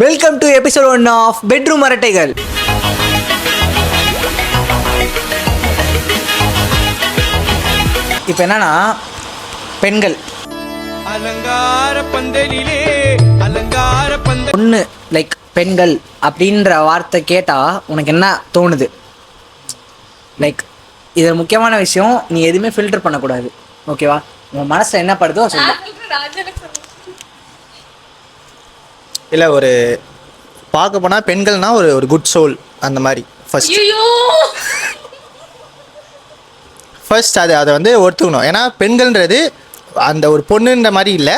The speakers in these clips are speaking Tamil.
Welcome to episode 1 of bedroom அரட்டைகள். இப்போ என்னன்னா பெண்கள் அலங்கார பந்தலிலே அலங்கார பந்தல் ஒன்று லைக் பெண்கள் அப்படின்ற வார்த்தை கேட்டால் உனக்கு என்ன தோணுது? லைக் இதில் முக்கியமான விஷயம், நீ எதுவுமே ஃபில்டர் பண்ணக்கூடாது, ஓகேவா? உன் மனசில் என்ன படுதோ சொல்லு. இல்லை, ஒரு பார்க்க போனால் பெண்கள்னா ஒரு ஒரு குட் சோல் அந்த மாதிரி ஃபர்ஸ்ட் அதை வந்து ஒத்துக்கணும். ஏன்னா பெண்கள்ன்றது அந்த ஒரு பொண்ணுன்ற மாதிரி இல்லை,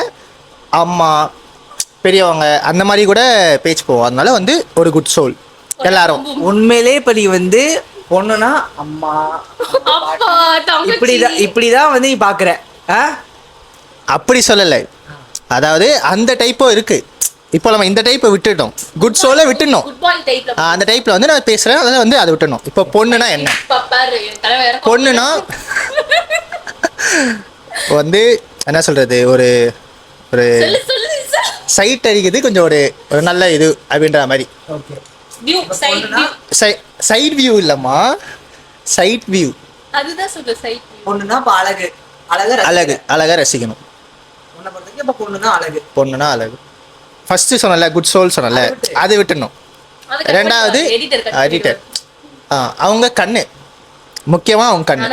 அம்மா பெரியவங்க அந்த மாதிரி கூட பேச்சு போவோம். அதனால வந்து ஒரு குட் சோல் எல்லாரும். உண்மையிலே இப்போ நீ வந்து பொண்ணுனா அம்மா இப்படிதான் வந்து நீ பார்க்குற. அப்படி சொல்லலை, அதாவது அந்த டைப்பும் இருக்கு. இப்போ நம்ம இந்த டைப்பை விட்டுட்டோம், குட் சோலை விட்டுடணும். அந்த டைப்ல வந்து நான் பேசுறேன், அதனால வந்து அதை விட்டுடணும். இப்போ பொண்ணுனா என்ன? பொண்ணுனா வந்து என்ன சொல்றது, ஒரு ஒரு சைட் அடிக்கிறது கொஞ்சம் ஒரு ஒரு நல்ல இது அப்படின்ற மாதிரி. சைட் வியூ இல்லம்மா, சைட் வியூ. பொண்ணுனா அழகு அழகு அழகா ரசிக்கணும். பொண்ணுனா அழகு. ஃபர்ஸ்ட் சொன்னல குட் சோல் சொன்னல, அது விட்டுணும். ரெண்டாவது எடிட்டர், அவங்க கண்ணு முக்கியமாக, அவங்க கண்ணு.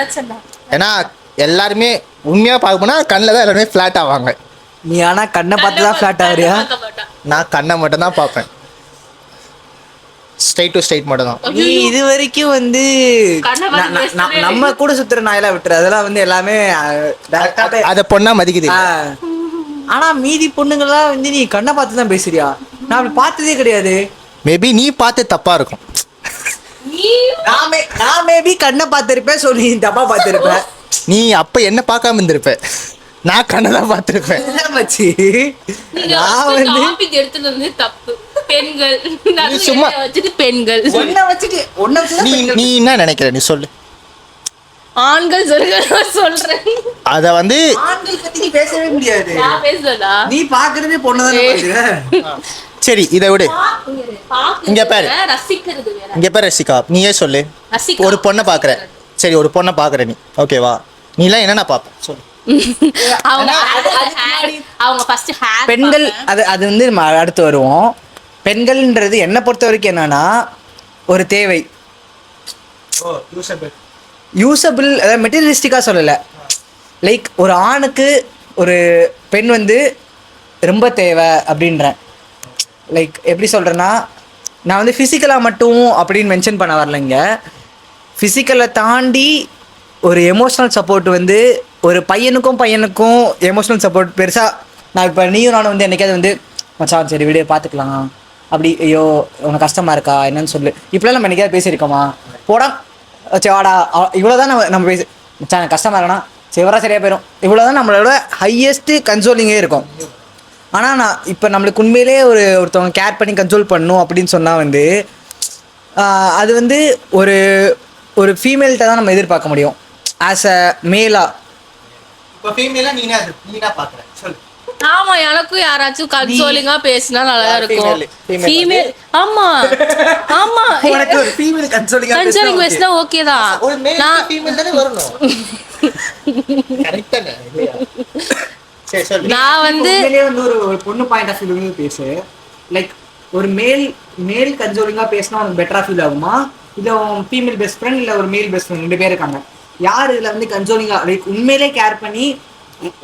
ஏன்னா எல்லாருமே உண்மையாக பார்க்க போனால் கண்ணில் தான் எல்லாருமே ஃப்ளாட் ஆவாங்க. நீ ஆனால் கண்ணை பார்த்து தான் ஃப்ளாட் ஆகுறியா? நான் கண்ணை மட்டும் தான் பார்ப்பேன், ஸ்ட்ரைட் டு ஸ்ட்ரைட் மட்டும் தான். நீ இது வரைக்கும் வந்து நம்ம கூட சுத்துற நாயெல்லாம் விட்டுரு, அதெல்லாம் வந்து எல்லாமே அதை பொண்ணா மதிக்குது. ஆனா மீதி பொண்ணுங்கள்லாம் வந்து நீ கண்ணை பார்த்து தான் பேசுறியா? நான் அப்படி பார்த்ததே கிடையாது. மேபி நீ பார்த்து தப்பா இருக்கும். நான் மேபி கண்ணை பார்த்திருப்பேன், சொல்லி தப்பா பார்த்திருப்பேன். நீ அப்ப என்ன பார்க்காம இருந்திருப்ப, நான் கண்ணை தான் பார்த்திருப்பேன். நான் வந்து தப்பு பெண்கள் சும்மா பெண்கள் நீ என்ன நினைக்கிற, நீ சொல்லு. ஆண்கள் சொல்றேன், அத வந்து ஆண்கள் பத்தி நீ பேசவே முடியாது. நான் பேசலடா, நீ பாக்குறதே பொண்ணுதானே பாக்குற. சரி, இதை விடு. இங்க பாரு, ரசிக்கிறது வேற. இங்க பாரு ரசிகா, நீயே சொல்லு. ஒரு பொண்ணை பாக்குற, சரி ஒரு பொண்ணை பாக்குற நீ, ஓகேவா? நீ எல்லாம் என்னென்ன பாப்ப சொல்லு. அவங்க ஃபர்ஸ்ட் ஹேர் பெண்கள், அது வந்து நம்ம அடுத்து வருவோம். பெண்கள்ன்றது என்னை பொறுத்த வரைக்கும் என்னன்னா ஒரு தேவை, யூசபிள், அதாவது மெட்டீரியலிஸ்டிக்காக சொல்லலை. லைக் ஒரு ஆணுக்கு ஒரு பெண் வந்து ரொம்ப தேவை அப்படின்றேன். லைக் எப்படி சொல்கிறேன்னா, நான் வந்து ஃபிசிக்கலாக மட்டும் அப்படின்னு மென்ஷன் பண்ண வரலைங்க. ஃபிசிக்கலை தாண்டி ஒரு எமோஷ்னல் சப்போர்ட் வந்து ஒரு பையனுக்கும் எமோஷ்னல் சப்போர்ட் பெருசாக. நான் இப்போ நீயும் நானும் வந்து என்னைக்காவது வந்து மச்சான் சரி வீடியோ பார்த்துக்கலாம் அப்படி, ஐயோ உனக்கு கஷ்டமாக இருக்கா என்னன்னு சொல்லு, இப்போலாம் நம்ம என்னைக்காவது பேசியிருக்கோமா? போடா சரி வாடா, இவ்வளோதான் நம்ம பேசி மச்சான் கஷ்டமாக இருக்கனா சரி வரா சரியாக போயிடும், இவ்வளோதான் நம்மளோட ஹையஸ்ட்டு கன்சோலிங்கே இருக்கும். ஆனால் நான் இப்போ நம்மளுக்கு உண்மையிலே ஒருத்தவங்க கேர் பண்ணி கன்சோல் பண்ணணும் அப்படின்னு சொன்னால் வந்து அது வந்து ஒரு ஒரு ஃபீமேல்கிட்ட தான் நம்ம எதிர்பார்க்க முடியும். ஆஸ் அ மேலா இப்போ ஃபீமேலா நீனா பார்க்குறேன் சொல்லு. ஆமா, எனக்கும் யாராச்சும் கன்சோலிங்கா பேசினா நல்லா இருக்கும். ஃபீமேல் ஆமா ஆமா, உனக்கு ஒரு ஃபீமேல் கன்சோலிங் பேசினா ஓகே தான். ஒரு மேல் ஃபீமேல் தானே வரணும், கரெக்ட் தானே? சரி சொல்லு. நான் வந்து ஒரு பொண்ணு பாயிண்ட் ஆஃப் வியூல பேசு. லைக் ஒரு மேல் கன்சோலிங்கா பேசினா உனக்கு பெட்டரா ஃபீல் ஆகுமா, இல்ல உன் ஃபீமேல் பெஸ்ட் ஃப்ரெண்ட் இல்ல ஒரு மேல் பெஸ்ட் ஃப்ரெண்ட் 2 பேர் இருக்காங்க, யார் இதுல வந்து கன்சோலிங்கா லைக் உண்மையிலே கேர் பண்ணி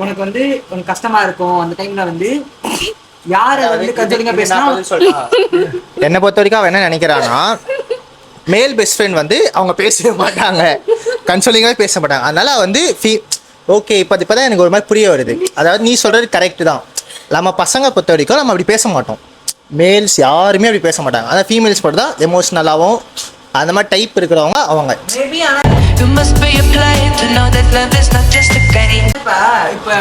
உனக்கு வந்து உனக்கு கஷ்டமா இருக்கும் அந்த டைம்ல வந்து யார் வந்து கன்சோலிங்கா பேசினா? என்னை பொறுத்த வரைக்கும் அவன் என்ன நினைக்கிறான்னா, மேல் பெஸ்ட் ஃப்ரெண்ட் வந்து அவங்க பேசவே மாட்டாங்க, கன்சோலிங்காக பேச மாட்டாங்க. அதனால வந்து ஓகே இப்போதான் எனக்கு ஒரு மாதிரி புரிய வருது. அதாவது நீ சொல்றது கரெக்டு தான். நம்ம பசங்க பொறுத்த வரைக்கும் நம்ம அப்படி பேச மாட்டோம், மேல்ஸ் யாருமே அப்படி பேச மாட்டாங்க. அதான் ஃபீமேல்ஸ் மட்டும் தான் எமோஷ்னலாகவும் அந்த மாதிரி டைப் இருக்கிறவங்க அவங்க. இப்போ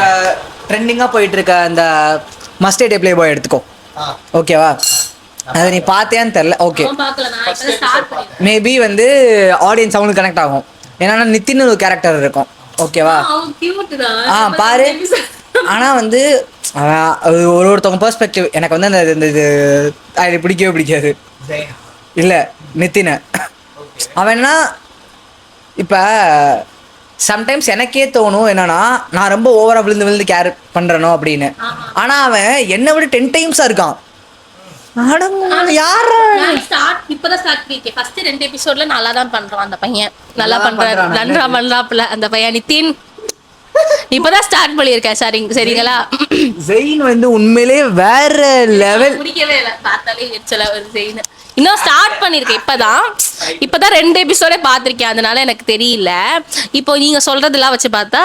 ட்ரெண்டிங்காக போயிட்டு இருக்க அந்த மஸ்ட் டே ப்ளே பாய் எடுத்துக்கோ, ஓகேவா? அதை நீ பார்த்தியான்னு தெரில, ஓகே மேபி வந்து ஆடியன்ஸ் அவங்களுக்கு கனெக்ட் ஆகும். ஏன்னா நித்தின்னு ஒரு கேரக்டர் இருக்கும், ஓகேவா? பாரு. ஆனால் வந்து ஒருத்தவங்க பெர்ஸ்பெக்டிவ். எனக்கு வந்து அந்த இந்த இது அது பிடிக்கவே பிடிக்காது. இல்லை நித்தின அவன்னா இப்போ சம்டைம்ஸ் எனக்கே தோணும் என்னன்னா நான் ரொம்ப ஓவராக விழுந்து கேர் பண்ணுறனோ அப்படின்னு. ஆனால் அவன் என்னை விட 10 டைம்ஸாக இருக்கான். இப்பதான் ஸ்டார்ட் பண்ணிருக்கேன். ஃபர்ஸ்ட் 2 எபிசோட்ல நல்லா தான் பண்றான் அந்த பையன். நல்லா பண்றாரு, நன்றா பண்றாப்ல அந்த பையன் நிதின். இப்பதான் ஸ்டார்ட் பண்ணிருக்கேன். சரிங்களா? ஜெயின் வந்து உண்மையிலே வேற லெவல். பிடிக்கவே இல்லை, பார்த்தாலே எரிச்சலா ஒரு ஜெயின். இன்னும் ஸ்டார்ட் பண்ணிருக்கேன். இப்பதான் 2 எபிசோடே பார்த்திருக்கேன். அதனால எனக்கு தெரியல. இப்போ நீங்க சொல்றதெல்லாம் வச்சு பார்த்தா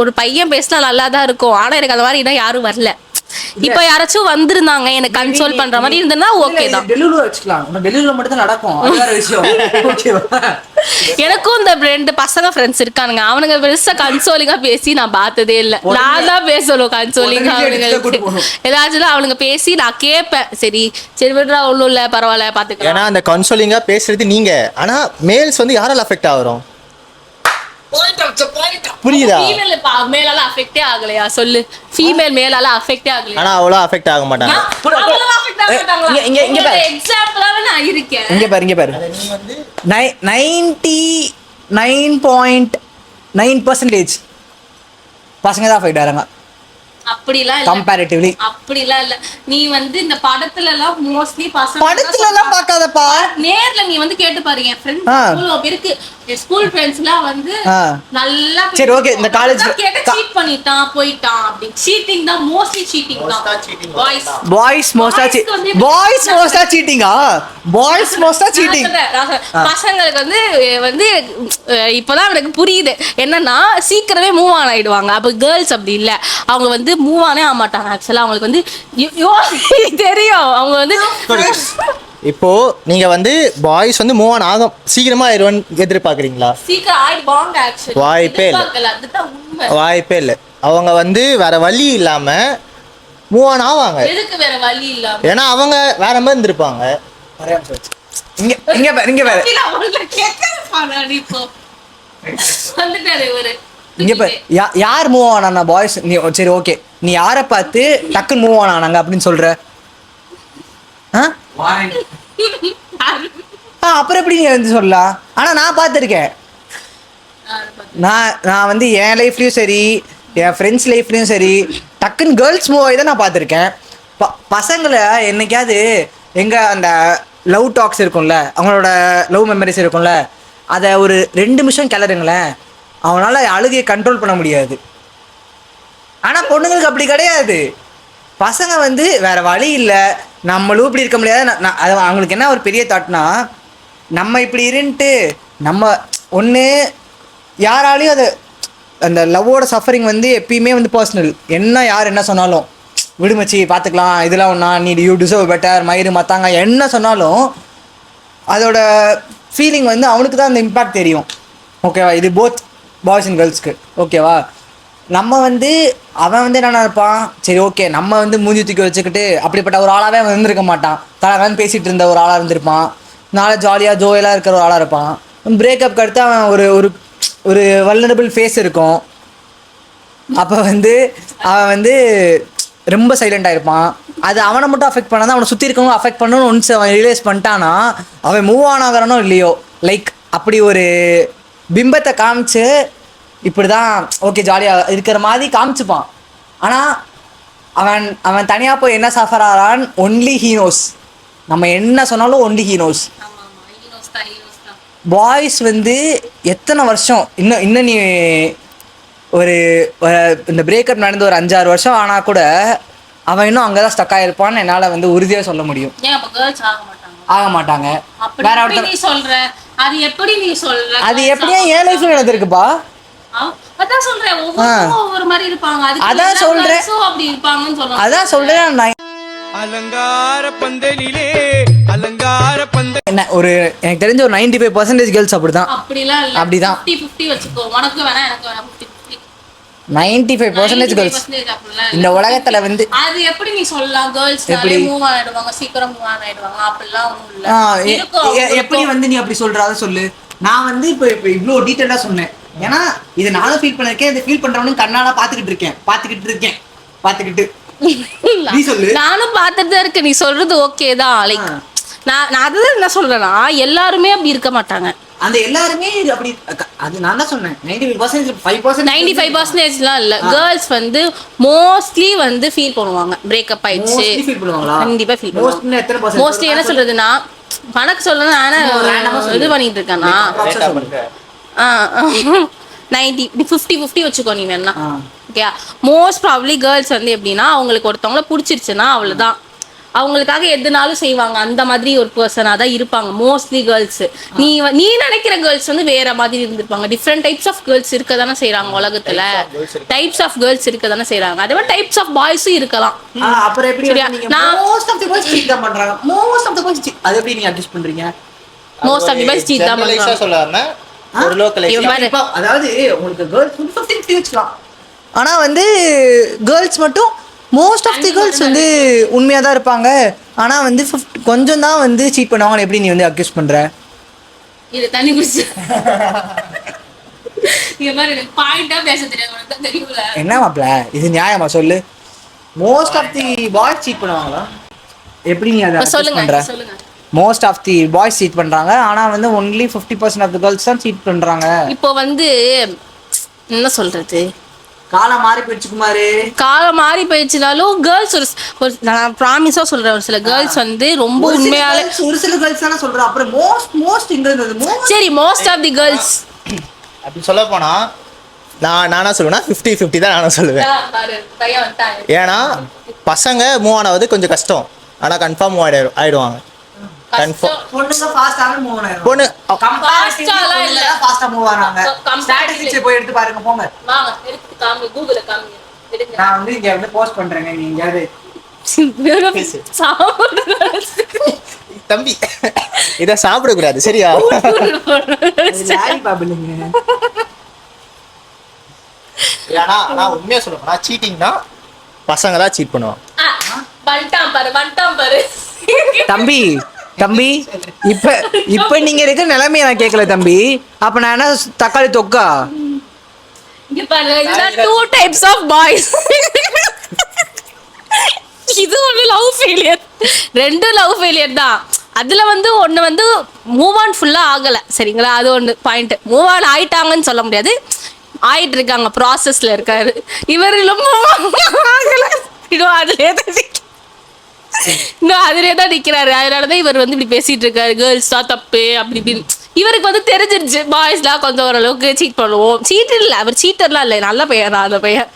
ஒரு பையன் பேசினா நல்லா தான் இருக்கும். ஆனா எனக்கு அந்த மாதிரி இன்னும் யாரும் வரல. இப்ப யாராச்சும் வந்திருந்தாங்க எனக்கு கன்சோல் பண்ற மாதிரி இருந்தா ஓகே தான். டெலிவரி வச்சுக்கலாம். டெலிவரில மட்டும் தான் நடக்கும். அது வேற விஷயம். ஓகேவா? எனக்கும் இந்த 2 பசங்க ஃப்ரெண்ட்ஸ் இருக்கானுங்க. அவனுங்க பெருசா கன்சோலிங்கா பேசி நான் பார்த்ததே இல்ல. நான் தான் பேசணும் கன்சோலிங்கா. அவனுங்களுக்கு ஏதாச்சும் அவனுங்க பேசி நான் கேட்பேன். சரி விடுறா, ஒண்ணும் இல்ல, பரவாயில்ல, பாத்துக்கலாம். ஏன்னா அந்த கன்சோலிங்கா பேசுறது நீங்க. ஆனா மேல்ஸ் வந்து யாரால அஃபெக்ட் ஆகுறோம்? புரியுதா? ஃபீமேல் மேலால அஃபெக்ட்டே ஆகலையா சொல்லு? ஃபீமேல் மேலால அஃபெக்ட்டே ஆகலையா? ஆனா அவ்வளோ அஃபெக்ட் ஆக மாட்டாங்க. இங்க பாரு. எக்ஸாம்பிளாவே நான் இருக்கேன். இங்க பாரு. 99.9% பசங்க தான் அஃபெக்ட் ஆறாங்க. அப்படிலாம் இல்ல. கம்பேரிட்டிவ்லி அப்படிலாம் இல்ல. நீ வந்து இந்த படத்துல எல்லாம் மோஸ்ட்லி பசங்க படத்துல எல்லாம் பார்க்காதப்பா. நேர்ல நீ வந்து கேட்டு பாரு. என் ஃப்ரெண்ட்ஸ் அவ்வளவு பேருக்கு ஸ்கூல் ஃப்ரெண்ட்ஸ்லாம் வந்து நல்லா சரி ஓகே இந்த காலேஜ் கேட்ட சீட் பண்ணிட்டான் போயிட்டான் அப்படி. சீட்டிங் தான், மோஸ்ட்லி சீட்டிங் தான். பாய்ஸ் மோஸ்டா சீட்டிங்கா? பாய்ஸ் மோஸ்டா சீட்டிங். பசங்களுக்கு வந்து இப்பதான் எனக்கு புரியுது என்னன்னா சீக்கிரமே மூவ் ஆன் ஆயிடுவாங்க. அப்ப கேர்ள்ஸ் அப்படி இல்ல. அவங்க வந்து மூவ் ஆனே ஆக மாட்டாங்க. ஆக்சுவலா அவங்களுக்கு வந்து தெரியும். அவங்க வந்து இப்போ நீங்க வந்து பாய்ஸ் வந்து மூவ் ஆன் ஆகும் சீக்கிரமா ஆயிடுவான்னு எதிர்பார்க்குறீங்களா? சீக்கிரம் ஆயிடுவாங்க. ஆக்சுவலி வாய்ப்பே இல்லை. அவங்க வந்து வேற வழி இல்லாம மூவ் ஆன் ஆவாங்க. எதுக்கு வேற வழி இல்லாம? ஏன்னா அவங்க வேற மாதிரி இருந்திருப்பாங்க. இங்க பாரு. யார் மூவ் ஆனாங்க பாய்ஸ்? நீ சரி ஓகே, நீ யாரை பார்த்து டக்குன்னு மூவ் ஆனாங்க அப்படின்னு சொல்ற? அப்புறம் எப்படி நீ வந்து சொல்லலாம்? ஆனா நான் பார்த்துருக்கேன். நான் வந்து என் லைஃப்லயும் சரி என் ஃப்ரெண்ட்ஸ் லைஃப்லயும் சரி டக்குன்னு கேர்ள்ஸ் மூவ் ஆகி தான் நான் பார்த்துருக்கேன். பசங்களை என்னைக்காவது எங்க அந்த லவ் டாக்ஸ் இருக்கும்ல, அவங்களோட லவ் மெமரிஸ் இருக்கும்ல, அதை ஒரு 2 நிமிஷம் கிளறுங்களேன், அவனால அழுகையை கண்ட்ரோல் பண்ண முடியாது. ஆனா பொண்ணுங்களுக்கு அப்படி கிடையாது. பசங்க வந்து வேற வழி இல்லை, நம்மளும் இப்படி இருக்க முடியாது. அது அவங்களுக்கு என்ன ஒரு பெரிய தாட்னா, நம்ம இப்படி இருந்துட்டு நம்ம ஒன்று யாராலையும் அது அந்த லவ்வோட சஃபரிங் வந்து எப்பயுமே வந்து பர்சனல். யார் என்ன சொன்னாலும் விடுமச்சி பார்த்துக்கலாம், இதெல்லாம் ஒன்றா, நீ யூ டிசர்வ் பெட்டர், மயிறு மத்தாங்க என்ன சொன்னாலும் அதோட ஃபீலிங் வந்து அவனுக்கு தான் அந்த இம்பேக்ட் தெரியும். ஓகேவா? இது போத் பாய்ஸ் அண்ட் கேர்ள்ஸ்க்கு. ஓகேவா? நம்ம வந்து அவன் வந்து என்ன இருப்பான், சரி ஓகே நம்ம வந்து மூஞ்சி தூக்கி வச்சுக்கிட்டு அப்படிப்பட்ட ஒரு ஆளாகவே அவன் இருந்திருக்க மாட்டான். தலகான்னு பேசிகிட்டு இருந்த ஒரு ஆளாக இருந்திருப்பான். நாளை ஜாலியாக ஜோயலாக இருக்கிற ஒரு ஆளாக இருப்பான். பிரேக்கப்க்கு அடுத்து அவன் ஒரு ஒரு வல்னரபிள் ஃபேஸ் இருக்கும். அப்போ வந்து அவன் வந்து ரொம்ப சைலண்டாக இருப்பான். அது அவனை மட்டும் அஃபெக்ட் பண்ணாதான் அவனை சுற்றி இருக்கவங்க அஃபெக்ட் பண்ணணும்னு ஒன்ஸ் அவன் ரியலைஸ் பண்ணிட்டானா அவன் மூவ் ஆன் ஆகிறானோ இல்லையோ, லைக் அப்படி ஒரு பிம்பத்தை காமிச்சு இப்படி தான் ஓகே ஜாலியாக இருக்கிற மாதிரி காமிச்சுப்பான். ஆனால் அவன் தனியாக போய் என்ன சஃபர் ஆகிறான் ஒன்லி ஹீ நோஸ். நம்ம என்ன சொன்னாலும் ஒன்லி ஹீ நோஸ். பாய்ஸ் வந்து எத்தனை வருஷம் இன்னும் நீ ஒரு இந்த பிரேக்கப் நடந்து ஒரு 5-6 வருஷம் ஆனால் கூட அவன் இன்னும் அங்கே தான் ஸ்டக் ஆகிருப்பான்னு என்னால் வந்து உறுதியாக சொல்ல முடியும். ஆக மாட்டாங்க. வேற அது எப்படியா என் லைஃப்ல நடந்திருக்குப்பா. அதான் சொல்றேன் நான். அலங்கார பந்தலிலே அலங்கார பந்தல் என்ன ஒரு எனக்கு தெரிஞ்ச ஒரு 95% கேர்ள்ஸ் அப்படிதான். அப்படிதான் 50-50 வச்சுக்கோ. உனக்கு வேணா எனக்கு வேணா 50-50. 95% கேர்ள்ஸ் இந்த உலகத்துல வந்து. அது எப்படி நீ சொல்லலாம்? கேர்ள்ஸ் நிறைய மூவ் ஆயிடுவாங்க, சீக்கிரம் மூவ் ஆயிடுவாங்க, அப்படிலாம் ஒண்ணும் இல்ல. எப்படி வந்து நீ அப்படி சொல்றாத சொல்லு. நான் வந்து இப்போ இவ்வளோ டீட்டெயிலா சொன்னேன். ஏன்னா இதை நானும் ஃபீல் பண்ணிருக்கேன். இதை ஃபீல் பண்றவனு கண்ணால பாத்துக்கிட்டு இருக்கேன். நீ சொல்லு. நானும் பார்த்துட்டு தான் இருக்கேன். நீ சொல்றது ஓகே தான். லைக் நான் அதுதான் என்ன சொல்றேன்னா எல்லாருமே அப்படி இருக்க மாட்டாங்க. அந்த எல்லாருமே அப்படி அது நான் தான் சொன்னேன் 95% 5% 95%லாம் இல்ல. கேர்ள்ஸ் வந்து மோஸ்ட்லி வந்து ஃபீல் பண்ணுவாங்க பிரேக்கப் ஆயிடுச்சு. ஃபீல் பண்ணுவாங்களா? கண்டிப்பா ஃபீல் பண்ணுவாங்க. மோஸ்ட்லி என்ன சொல்றதுன்னா கணக்கு சொல்லணும். நானே இது பண்ணிட்டு இருக்கேன்னா 50-50 வச்சுக்கோ நீ வேணா. ஓகே, மோஸ்ட் ப்ராபப்லி கேர்ள்ஸ் வந்து எப்படின்னா அவங்களுக்கு ஒருத்தவங்கள பிடிச்சிருச்சுன்னா அவ்வளவுதான், அவங்களுக்காக எதுனாலும் செய்வாங்க. அந்த மாதிரி ஒரு பர்சனாக தான் இருப்பாங்க மோஸ்ட்லி கேர்ள்ஸ். நீ நினைக்கிற கேர்ள்ஸ் வந்து வேற மாதிரி இருந்திருப்பாங்க. டிஃப்ரெண்ட் டைப்ஸ் ஆஃப் கேர்ள்ஸ் இருக்க தானே செய்யறாங்க உலகத்துல. டைப்ஸ் ஆஃப் கேர்ள்ஸ் இருக்க தானே செய்யறாங்க. அதே மாதிரி டைப்ஸ் ஆஃப் பாய்ஸும் இருக்கலாம். அப்புறம் எப்படி most of the boys cheat தான் பண்றாங்க. மோஸ்ட் ஆஃப் தி பாய்ஸ் அது எப்படி நீங்க அட்ஜஸ்ட் பண்றீங்க? Most of the boys cheat தான் பண்றாங்க. சொல்லாம ஒரு லோக்கலைஸ். அதாவது உங்களுக்கு கேர்ள்ஸ் 50-50 வச்சுக்கலாம். ஆனா வந்து கேர்ள்ஸ் மட்டும் மோஸ்ட் ஆஃப் தி கேர்ள்ஸ் வந்து உண்மையாக தான் இருப்பாங்க. ஆனால் வந்து கொஞ்சம் தான் வந்து சீட் பண்ணுவாங்கன்னு எப்படி நீ வந்து அக்யூஸ் பண்ணுற? இது தண்ணி குடிச்சு என்ன மாப்ள இது நியாயமா சொல்லு? Most of the boys cheat பண்ணுவாங்களா? எப்படி நீ அதை சொல்லுங்க? Most of the boys cheat பண்ணுறாங்க, ஆனால் வந்து ஒன்லி 50% ஆஃப் தி கேர்ள்ஸ் தான் சீட் பண்ணுறாங்க. இப்போ வந்து என்ன சொல்றது, காலம் மாறி போயிடுச்சு குமாரு. காலம் மாறி போயிடுச்சுனாலும் கேர்ள்ஸ் ஒரு நான் ப்ராமிஸா சொல்றேன், ஒரு சில கேர்ள்ஸ் வந்து ரொம்ப உண்மையாலே ஒரு சில கேர்ள்ஸ் தான சொல்றேன். அப்புறம் மோஸ்ட் இங்க சரி மோஸ்ட் ஆஃப் தி கேர்ள்ஸ் அப்படி சொல்ல போனா நானா சொல்லுவேன்னா 50-50 தான் நானும் சொல்லுவேன். ஏன்னா பசங்க மூவ் ஆனது கொஞ்சம் கஷ்டம், ஆனா கன்ஃபார்ம் மூவ் ஆயிடுவாங்க. பொண்ணுங்க ஃபாஸ்டாவே மூவ் ஆனாங்க. பொண்ணு ஃபாஸ்டால இல்ல, ஃபாஸ்டா மூவ் ஆறாங்க. ஸ்ட்ராட்டஜிஸ் போய் எடுத்து பாருங்க போங்க. வாங்க எடுத்து காமி, கூகுள்ல காமி எடுங்க. நான் வந்து இங்க வந்து போஸ்ட் பண்றேங்க, நீங்க யாரு தம்பி இத சாப்பிட கூடாது சரியா? லாரி பாபுங்க. ஏன்னா நான் உண்மையா சொல்றேன், சீட்டிங்னா பசங்க தான் சீட் பண்ணுவாங்க. வந்துட்டான் பாரு தம்பி இப்ப நீங்க இருக்கிற நிலைமையை நான் கேட்கல தம்பி. அப்ப நான் என்ன தக்காளி தொக்கா? இங்க பாருங்க, இதுதான் 2 types of boys. இது ஒரு லவ் ஃபெயிலியர், 2 லவ் ஃபெயிலியர் தான். அதுல வந்து ஒண்ணு வந்து மூவ் ஆன் ஃபுல்லா ஆகல சரிங்களா, அது ஒண்ணு பாயிண்ட். மூவ் ஆன் ஆயிட்டாங்கன்னு சொல்ல முடியாது, ஆயிட்டு இருக்காங்க, ப்ராசஸ்ல இருக்காரு. இவர் ஆகல, இன்னும் அதுலயே தான் நிக்கிறாரு. அதனாலதான் இவர் வந்து இப்படி பேசிட்டு இருக்காரு, கேர்ள்ஸ் தான் தப்பு அப்படி இப்படின்னு. இவருக்கு வந்து தெரிஞ்சிருச்சு பாய்ஸ்லாம் கொஞ்சம் ஓரளவுக்கு சீட் பண்ணுவோம். சீட் இல்ல, அவர் சீட்டர்லாம் இல்ல, நல்ல பையன் தான் அந்த பையன்,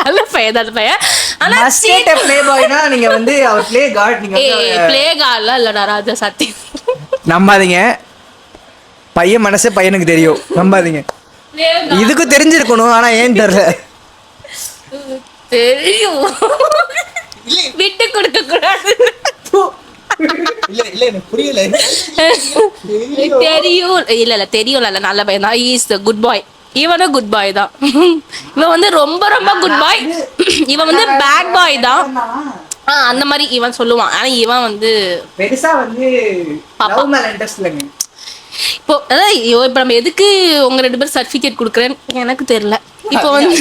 நல்ல பையன் தான் அந்த பையன். ஆனா ப்ளே பாய்னா நீங்க வந்து அவர் ப்ளே கார்ட், நீங்க ப்ளே கார்ட்லாம் இல்லடா ராஜா, சத்தியம் நம்பாதீங்க. பையன் மனசு பையனுக்கு தெரியும், நம்பாதீங்க. இதுக்கு தெரிஞ்சிருக்கணும், ஆனா ஏன் தெரியல. தெரியும், விட்டு கொடுக்க கூடாது. இல்ல எனக்கு புரியல. தெரியும் இல்ல தெரியும்ல, நல்ல பையன் தான். இஸ் தி குட் பாய். இவனும் குட் பாய் தான். இவன் வந்து ரொம்ப ரொம்ப குட் பாய், இவன் வந்து பேட் பாய் தான். அந்த மாதிரி இவன் சொல்லுவான். ஆனா இவன் வந்து பெருசா வந்து லவ் மேல இன்ட்ரஸ்ட் இல்லங்க. இப்போ அதான் இப்போ நம்ம எதுக்கு உங்க 2 பேரும் சர்டிபிகேட் கொடுக்குறேன்னு எனக்கு தெரியல. இப்போ வந்து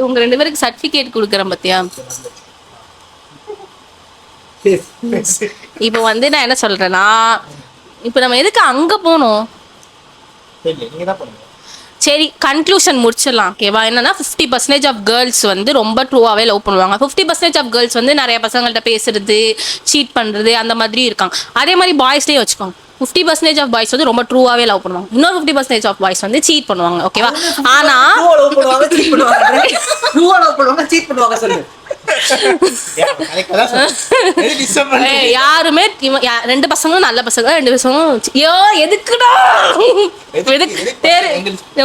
உங்க 2 பேருக்கு சர்டிபிகேட் கொடுக்குறேன் பாத்தியா. இப்போ வந்து நான் என்ன சொல்றேன்னா, இப்போ நம்ம எதுக்கு அங்க போனோம்? சரி கன்க்ளூஷன் முடிச்சிடலாம் ஓகேவா. என்னன்னா 50% ஆஃப் கேர்ள்ஸ் வந்து ரொம்ப ட்ரூவாகவே லவ் பண்ணுவாங்க. 50% ஆஃப் கேர்ள்ஸ் வந்து நிறைய பசங்கள்கிட்ட பேசுறது, சீட் பண்ணுறது அந்த மாதிரி இருக்காங்க. அதே மாதிரி பாய்ஸ்லேயே வச்சுக்கோங்க, 50% ஆஃப் பாய்ஸ் வந்து ரொம்ப ட்ரூவாகவே லவ் பண்ணுவாங்க. இன்னொரு 50% ஆஃப் பாய்ஸ் வந்து சீட் பண்ணுவாங்க ஓகேவா. ஆனா சொல்லு யாருமே 2 பசங்களும் நல்ல பசங்க, 2 பசங்களும் ஐயோ எதுக்குடா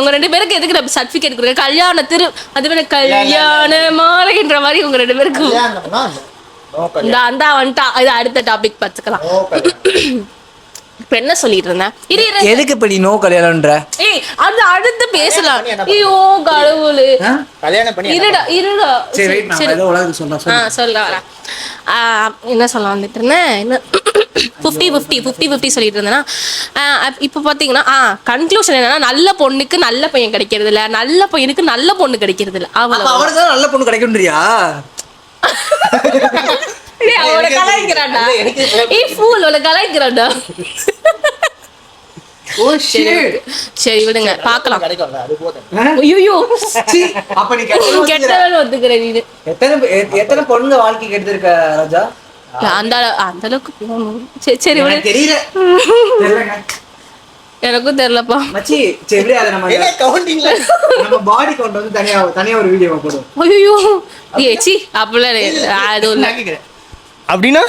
உங்க 2 பேருக்கு எதுக்கு சர்டிபிகேட் கொடுக்க? கல்யாண அது கல்யாண மாலைன்ற மாதிரி உங்க 2 பேருக்கு வந்துட்டா. இது அடுத்த டாபிக் பார்த்துக்கலாம். இப்ப என்ன சொல்லிட்டு இருந்தேன், எதுக்கு இப்ப நீ நோ கல்யாணம்ன்ற? ஏய் அது அடுத்து பேசலாம். ஐயோ கடவுளே, கல்யாணம் பண்ணி இருடா சரி வெயிட், நான் ஏதோ உலகத்துக்கு சொல்றேன். சொல்ல வரேன். என்ன சொல்ல வந்துட்டு இருந்தேன், 50-50 சொல்லிட்டு இருந்தேன்னா இப்போ பார்த்தீங்கன்னா கன்க்ளூஷன் என்னன்னா நல்ல பொண்ணுக்கு நல்ல பையன் கிடைக்கிறது இல்ல, நல்ல பையனுக்கு நல்ல பொண்ணு கிடைக்கிறது இல்ல. அவ்வளவு அவனுக்கு தான் நல்ல பொண்ணு கிடைக்கும்ன்றியா? அவளை கலாய்க்கிறான்டா. ஃபூல் அவளை கலாய்க்கிறான்டா. Oh shit. சரி விடுங்க பார்க்கலாம். கிடைக்கும்ல அது போதும். ஐயோ அப்ப நீ கெட்டவன் ஒத்துக்கிற நீ. எத்தனை பொண்ணுங்க வாழ்க்கை கெடுத்திருக்க ராஜா? அந்த அளவுக்கு போகணும். சரி விடு. எனக்கு தெரியல. எனக்கும் தெரியலப்பா மச்சி சரி விடு, அத நம்ம பாடி கவுண்ட் வந்து தனியா ஒரு வீடியோ போடுவோம். ஐயோ ஏச்சி அப்படிலாம் அது ஒண்ணு அப்படின்னா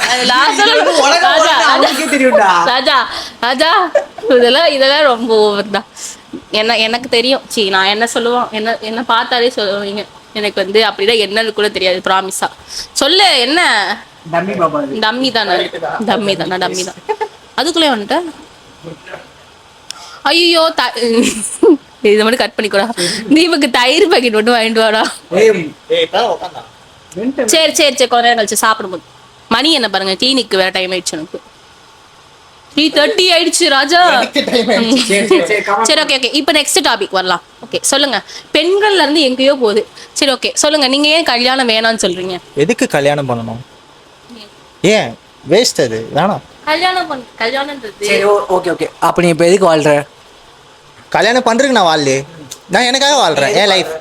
ராஜா இதெல்லாம் ரொம்ப ஓவர் தான். எனக்கு தெரியும். நான் என்ன சொல்லுவோம், என்ன பார்த்தாலே சொல்லுவீங்க. எனக்கு வந்து அப்படிதான் என்னன்னு கூட தெரியாது. ப்ராமிஸா சொல்லு. என்ன டம்மி தானே? டம்மி தான். அதுக்குள்ளே வந்துட்டேன். ஐயோ இதை மட்டும் கட் பண்ணிக்கூடா. தீபக்கு தயிர் பாக்கெட் மட்டும் வாங்கிட்டு வாடா. சரி கொஞ்ச நேரம் கழிச்சு சாப்பிடும்போது. மணி என்ன பாருங்க, கிளினிக்கு வேற டைம் ஆயிடுச்சு. எனக்கு 3:30 ஆயிடுச்சு ராஜா. சரி ஓகே இப்போ நெக்ஸ்ட் டாபிக் வரலாம். ஓகே சொல்லுங்க. பெண்கள்ல இருந்து எங்கேயோ போகுது. சரி ஓகே சொல்லுங்க, நீங்க ஏன் கல்யாணம் வேணாம்னு சொல்றீங்க? எதுக்கு கல்யாணம் பண்ணணும்? ஏன் வேஸ்ட் அது வேணாம். கல்யாணம்ன்றது சரி ஓகே அப்ப நீ இப்போ எதுக்கு வாழ்ற? கல்யாணம் பண்றதுக்கு நான் வாழல. நான் எனக்காக வாழ்றேன்.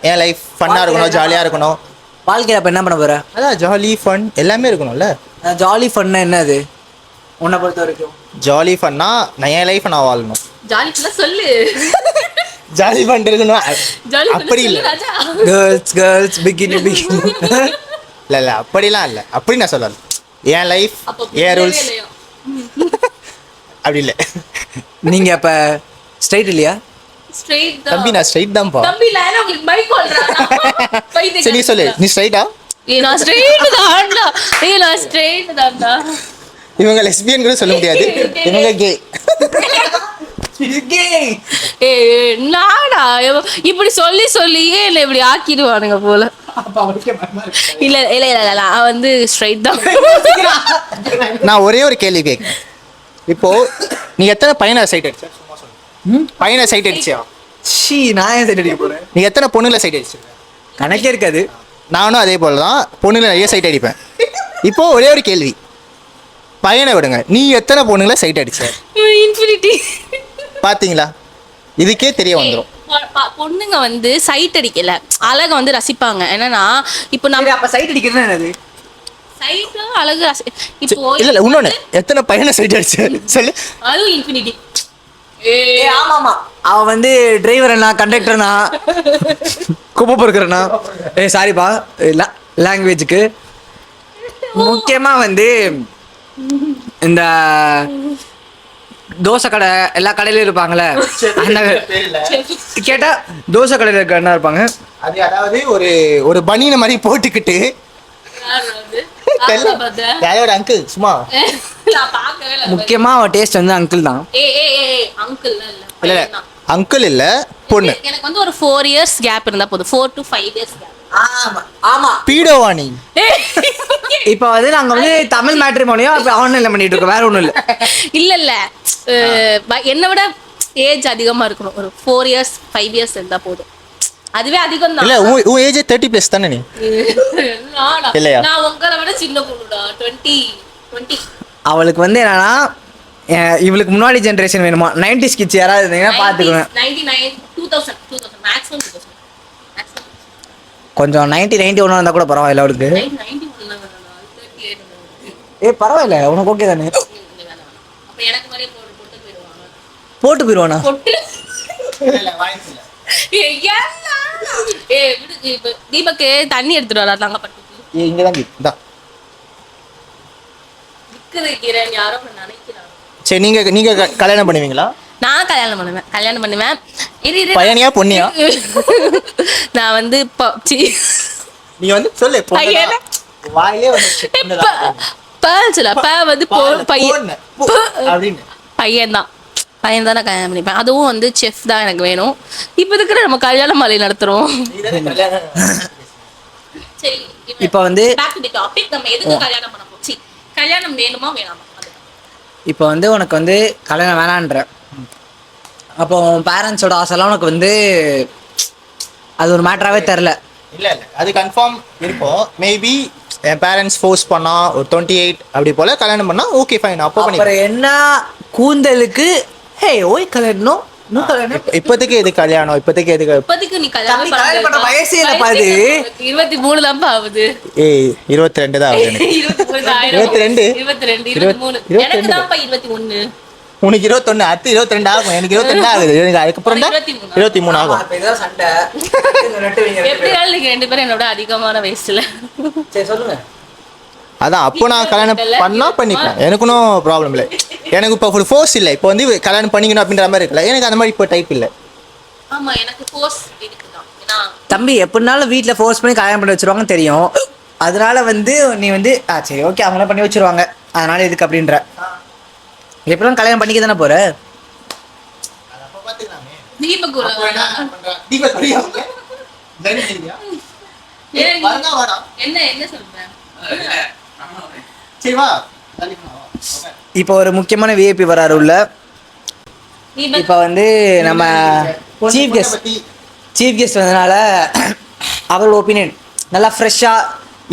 என் லைஃப் ஃபன்னா இருக்கணும், ஜாலியா இருக்கணும். வாழ்க்கையில அப்ப என்ன பண்ண போற? அதான் ஜாலி ஃபன் எல்லாமே இருக்கணும்ல. ஜாலி ஃபன்னா என்ன அது உன்னை பொறுத்த வரைக்கும்? ஜாலி ஃபன்னா நான் என் லைஃப் நான் வாழணும். ஜாலி ஃபுல்லா சொல்லு. ஜாலி ஃபன் இருக்கணும் அப்படி இல்ல. கேர்ள்ஸ் பிகினி இல்ல அப்படிலாம் இல்ல. அப்படி நான் சொல்லல. என் லைஃப் என் ரூல்ஸ் அப்படி இல்ல. நீங்க அப்ப ஸ்ட்ரைட் இல்லையா? ஸ்ட்ரைட் தான் தம்பி, நான் ஸ்ட்ரைட் தான் பா. தம்பி லைனா உங்களுக்கு பைக் ஓடுறானா? சரி சொல்லு, நீ ஸ்ட்ரைட்டா? நான் ஸ்ட்ரைட் தான்டா. நான் ஸ்ட்ரைட் தான்டா. இவங்க லெஸ்பியன் கூட சொல்ல முடியாது. இவங்க கே. நாடா இப்படி சொல்லியே இல்லை இப்படி ஆக்கிடுவானுங்க போல. இல்ல அவன் வந்து ஸ்ட்ரைட் தான். நான் ஒரே ஒரு கேள்வி கேட்க. இப்போ நீ எத்தனை பையனை சைட் அடிச்ச? பையனை சைட் அடிச்சியா? நான் ஏன் சைட் அடிக்க போறேன்? நீ எத்தனை பொண்ணுல சைட் அடிச்சிருக்க? கணக்கே இருக்காது. நானும் அதே போல தான் பொண்ணுல நிறைய சைட் அடிப்பேன். இப்போ ஒரே ஒரு கேள்வி, பையனை விடுங்க, நீ எத்தனை பொண்ணுங்களை சைட் அடிச்ச? இன்ஃபினிட்டி. பாத்தீங்களா, இதுக்கே தெரிய வந்துடும். பொண்ணுங்க வந்து சைட் அடிக்கல, அழக வந்து ரசிப்பாங்க. என்னன்னா இப்போ நம்ம அப்ப சைட் அடிக்கிறது என்னது? சைட் அழகு இப்போ இல்ல இன்னொன்னு, எத்தனை பையனை சைட் அடிச்ச சொல்லு. அதுவும் இன்ஃபினிட்டி. ஆமா அவன் வந்து டிரைவர்னா கண்டக்டர்னா குப்பை பொறுக்கிறனா சாரிப்பா லாங்குவேஜுக்கு முக்கியமா வந்து இந்த தோசை கடை எல்லா கடையிலும் இருப்பாங்களே, அந்த கேட்டா தோசை கடையில் இருக்க என்ன இருப்பாங்க, அது அதாவது ஒரு பனியனை மாதிரி போட்டுக்கிட்டு அங்கிள் சும்மா முக்கியமா அவன் டேஸ்ட் வந்து அங்கிள் தான். இல்ல அங்கிள் இல்ல பொண்ணு. எனக்கு வந்து ஒரு 4 years கேப் இருந்தா போதும். 4 to 5 years கேப். ஆமா பீடோவானி. இப்ப வந்து நாங்க வந்து தமிழ் மேட்ரிமோனியோ ஆன்லைன்ல பண்ணிட்டு இருக்கோம், வேற ஒண்ணும் இல்ல என்னை விட ஏஜ் அதிகமா இருக்கணும். ஒரு 4 years 5 years இருந்தா போதும். அதுவே அதிகம் தான். இல்ல உன் ஏஜ் 30+ தானே நீ? இல்லையா? நான் உங்களை விட சின்ன பொண்ணுடா. 20. அவளுக்கு வந்து என்னன்னா இவளுக்கு முன்னாடி ஜெனரேஷன் வேணுமா, 90s கிட்ஸ் யாராவது இருந்தீங்கன்னா பாத்துக்குவேன். 99 2000 மேக்ஸிமம் 2000 கொஞ்சம் 91 இருந்தா கூட பரவாயில்ல அவளுக்கு. பரவாயில்ல, உனக்கு ஓகே தானே? போட்டு போயிடுவானா? தீபக்கு தண்ணி எடுத்துட்டு வரா தங்கப்பட்டு. இங்கதான் யாரோ நினைக்கிறாங்க. சரி, நீங்க கல்யாணம் பண்ணுவீங்களா? நான் கல்யாணம் பண்ணுவேன். பையனியா பொண்ணியா? நான் வந்து நீ வந்து சொல்லு. வாயிலே வந்து பையன் தான் நான் கல்யாணம் பண்ணிப்பேன். அதுவும் வந்து செஃப் தான் எனக்கு வேணும். இப்ப இருக்கிற நம்ம கல்யாண மாலை நடத்துறோம். சரி, இப்ப வந்து நம்ம எதுக்கு கல்யாணம் பண்ண போச்சு? கல்யாணம் வேணுமா வேணாமா? இப்போ வந்து உனக்கு வந்து கல்யாணம் வேணான்ற, அப்போ உன் பேரண்ட்ஸோட ஆசைலாம் உனக்கு வந்து அது ஒரு மேட்டராகவே தெரில. இல்லை அது கன்ஃபார்ம் இருக்கும். மேபி என் பேரண்ட்ஸ் ஃபோர்ஸ் பண்ணா ஒரு 28 அப்படி போல கல்யாணம் பண்ணா ஓகே ஃபைன், அப்போ பண்ணி. அப்புறம் என்ன கூந்தலுக்கு ஹே ஓய் கல்யாணம் இப்போதைக்கு எது கல்யாணம், இப்போதைக்கு எதுக்கு? இப்போதைக்கு நீ தம்பி, கல்யாணம் பண்ண வயசே இல்லப்பா இது. 23 தான்ப்பா ஆகுது. 22 தான் ஆகுது எனக்கு. 22 23 எனக்கு தான்ப்பா 21. உனக்கு 21, அடுத்து 22 ஆகும். எனக்கு 22 ஆகுது. எனக்கு அதுக்கப்புறம் தான் 23 ஆகும். சண்டை எப்படியாலும் நீங்க 2 பேரும் என்னோட அதிகமான வயசுல. சரி சொல்லுங்க. அதான் அப்போ நான் கல்யாணம் பண்ணா பண்ணிப்பேன், எனக்கு ஒன்றும் ப்ராப்ளம் இல்லை. எனக்கு இப்போ ஒரு ஃபோர்ஸ் இல்லை. இப்போ வந்து கல்யாணம் பண்ணிக்கணும் அப்படின்ற மாதிரி இருக்குல்ல, எனக்கு அந்த மாதிரி இப்போ டைப் இல்லை. ஆமா எனக்கு ஃபோர்ஸ் இருக்குதான். ஏன்னா தம்பி எப்படினாலும் வீட்டில் ஃபோர்ஸ் பண்ணி கல்யாணம் பண்ணி வச்சிருவாங்கன்னு தெரியும். அதனால வந்து நீ வந்து சரி ஓகே அவங்கள பண்ணி வச்சிருவாங்க, அதனால எதுக்கு அப்படின்ற. எப்படிலாம் கல்யாணம் பண்ணிக்க தானே போற. தீபகுல என்ன என்ன சொல்றேன். இப்போ ஒரு முக்கியமான விஐபி வராரு உள்ள. இப்போ வந்து நம்ம சீஃப் கெஸ்ட் வந்ததுனால அவரோட ஒப்பீனியன் நல்லா ஃப்ரெஷ்ஷாக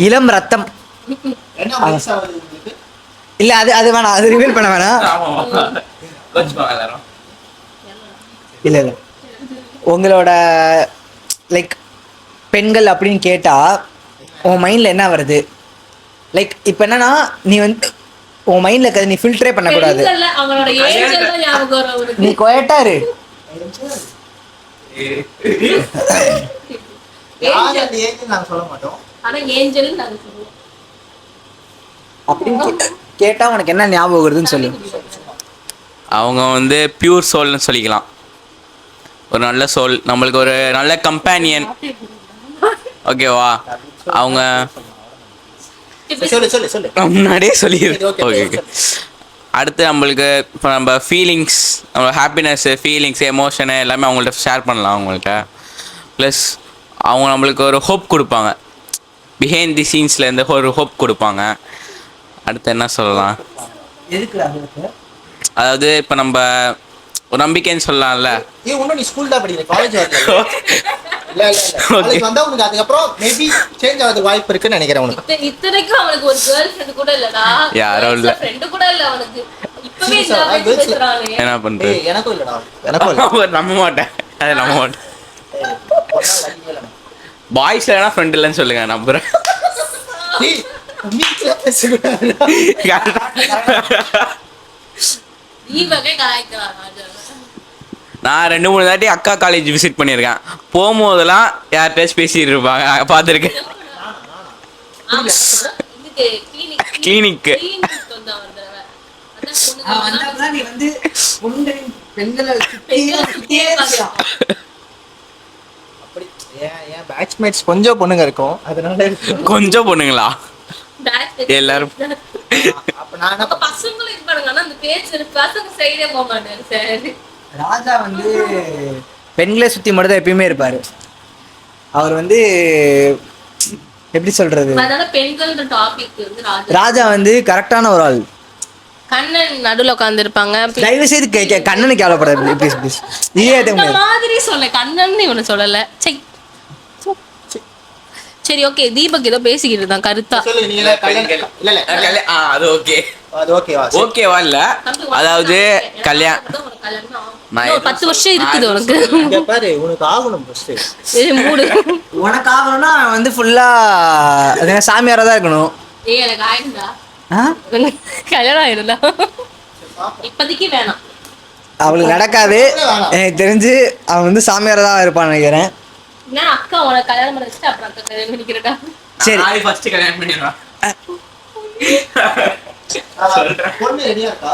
இளம் ரத்தம். இல்லை அது அது வேணாம், அது ரிவீல் பண்ண வேணாம். இல்லை இல்லை உங்களோட லைக் பெண்கள் அப்படின்னு கேட்டால் உன் மைண்டில் என்ன வருது? லைக் இப்போ என்னன்னா நீ வந்து உன் மைண்டில் இருக்கிறது நீ ஃபில்டரே பண்ணக்கூடாது. அவங்களோட ஏஞ்சல் தான் ஞாபகம் வரும் அவருக்கு. நீ கொயட்டா இரு. சொல்ல மாட்டோம், ஆனா ஏஞ்சல் நாங்க சொல்லுவோம். அப்படின்னு கேட்டா உனக்கு என்ன ஞாபகம் வருதுன்னு சொல்லு. அவங்க வந்து பியூர் சோல்னு சொல்லிக்கலாம். ஒரு நல்ல சோல், நம்மளுக்கு ஒரு நல்ல கம்பேனியன். ஓகேவா? அவங்க முன்னாடியே சொல்லிடு. Okay okay. அடுத்து நம்மளுக்கு இப்போ நம்ம ஃபீலிங்ஸ், நம்ம ஹாப்பினஸ்ஸு, ஃபீலிங்ஸு, எமோஷனு எல்லாமே அவங்கள்ட்ட ஷேர் பண்ணலாம் அவங்கள்ட்ட. ப்ளஸ் அவங்க நம்மளுக்கு ஒரு ஹோப் கொடுப்பாங்க, பிஹைண்ட் தி சீன்ஸ்லேருந்து ஒரு ஹோப் கொடுப்பாங்க. அடுத்து என்ன சொல்லலாம், அதாவது இப்போ நம்ம ஒரு நம்பிக்கைன்னு சொல்லலாம்ல. நீ ஸ்கூல் தான் படிக்கிற, காலேஜ் அதுக்கப்புறம் மேபி சேஞ்ச் ஆகிறதுக்கு வாய்ப்பு இருக்குன்னு நினைக்கிறேன். உனக்கு இத்தனைக்கும் அவனுக்கு ஒரு கேர்ள் ஃப்ரெண்ட் கூட இல்லடா. யாரோ இல்ல, ஃப்ரெண்ட் கூட இல்ல அவனுக்கு. இப்பவே இந்த பேசுறானே. என்ன பண்றது? எனக்கும் இல்லடா, எனக்கும் நம்ப மாட்டேன், அதை நம்ப மாட்டேன். பாய்ஸ்ல வேணா ஃப்ரெண்ட் இல்லைன்னு சொல்லுங்க, நம்புறேன். நான் 2-3 தாட்டி அக்கா காலேஜ் விசிட் பண்ணியிருக்கேன். போகும்போதெல்லாம் யார்கிட்டயாச்சும் பேசிட்டு இருப்பாங்க, பார்த்துருக்கேன். கிளினிக்கு பேட்ச்மேட்ஸ் கொஞ்சம் பொண்ணுங்க இருக்கும், அதனால கொஞ்சம் பொண்ணுங்களா எல்லாரும். பசங்களும் இருப்பாங்க, ஆனா அந்த பேச்சு பசங்க சைடே போக மாட்டாங்க சார். ராஜா வந்து பெண்களை சுற்றி மட்டும் தான் எப்பயுமே இருப்பார். அவர் வந்து எப்படி சொல்றது, அதனால பெண்கள்ன்ற டாபிக் வந்து ராஜா வந்து கரெக்டான ஒரு ஆள். கண்ணன் நடுவில் உட்கார்ந்து இருப்பாங்க. தயவு செய்து கண்ணனு கேவலப்படாது ப்ளீஸ் ப்ளீஸ். இந்த மாதிரி சொல்ல கண்ணன் இவனு சொல்லல. சரி ஓகே, தீபக் ஏதோ பேசிக்கிட்டு இருந்தான் கருத்தா. அது ஓகே, ஓகேவா இல்ல, அதாவது கல்யாணம் 10 வருஷம் இருக்குது உனக்கு. உனக்கு ஆகணும் மூடு. உனக்கு ஆகணும்னா வந்து ஃபுல்லா சாமியாரா தான் இருக்கணும். எனக்கு ஆயிருந்தா கல்யாணம் ஆயிருந்தா இப்போதைக்கு வேணாம், அவளுக்கு நடக்காது. எனக்கு தெரிஞ்சு அவன் வந்து சாமியாரா தான் இருப்பான்னு நினைக்கிறேன். அக்கா உனக்கு கல்யாணம் பண்ண வச்சுட்டு அப்புறம் அக்கா கல்யாணம் பண்ணிக்கிறடா. சரி ஃபர்ஸ்ட் கல்யாணம் பண்ணிடுறா. பொண்ணு ரெடியா இருக்கா?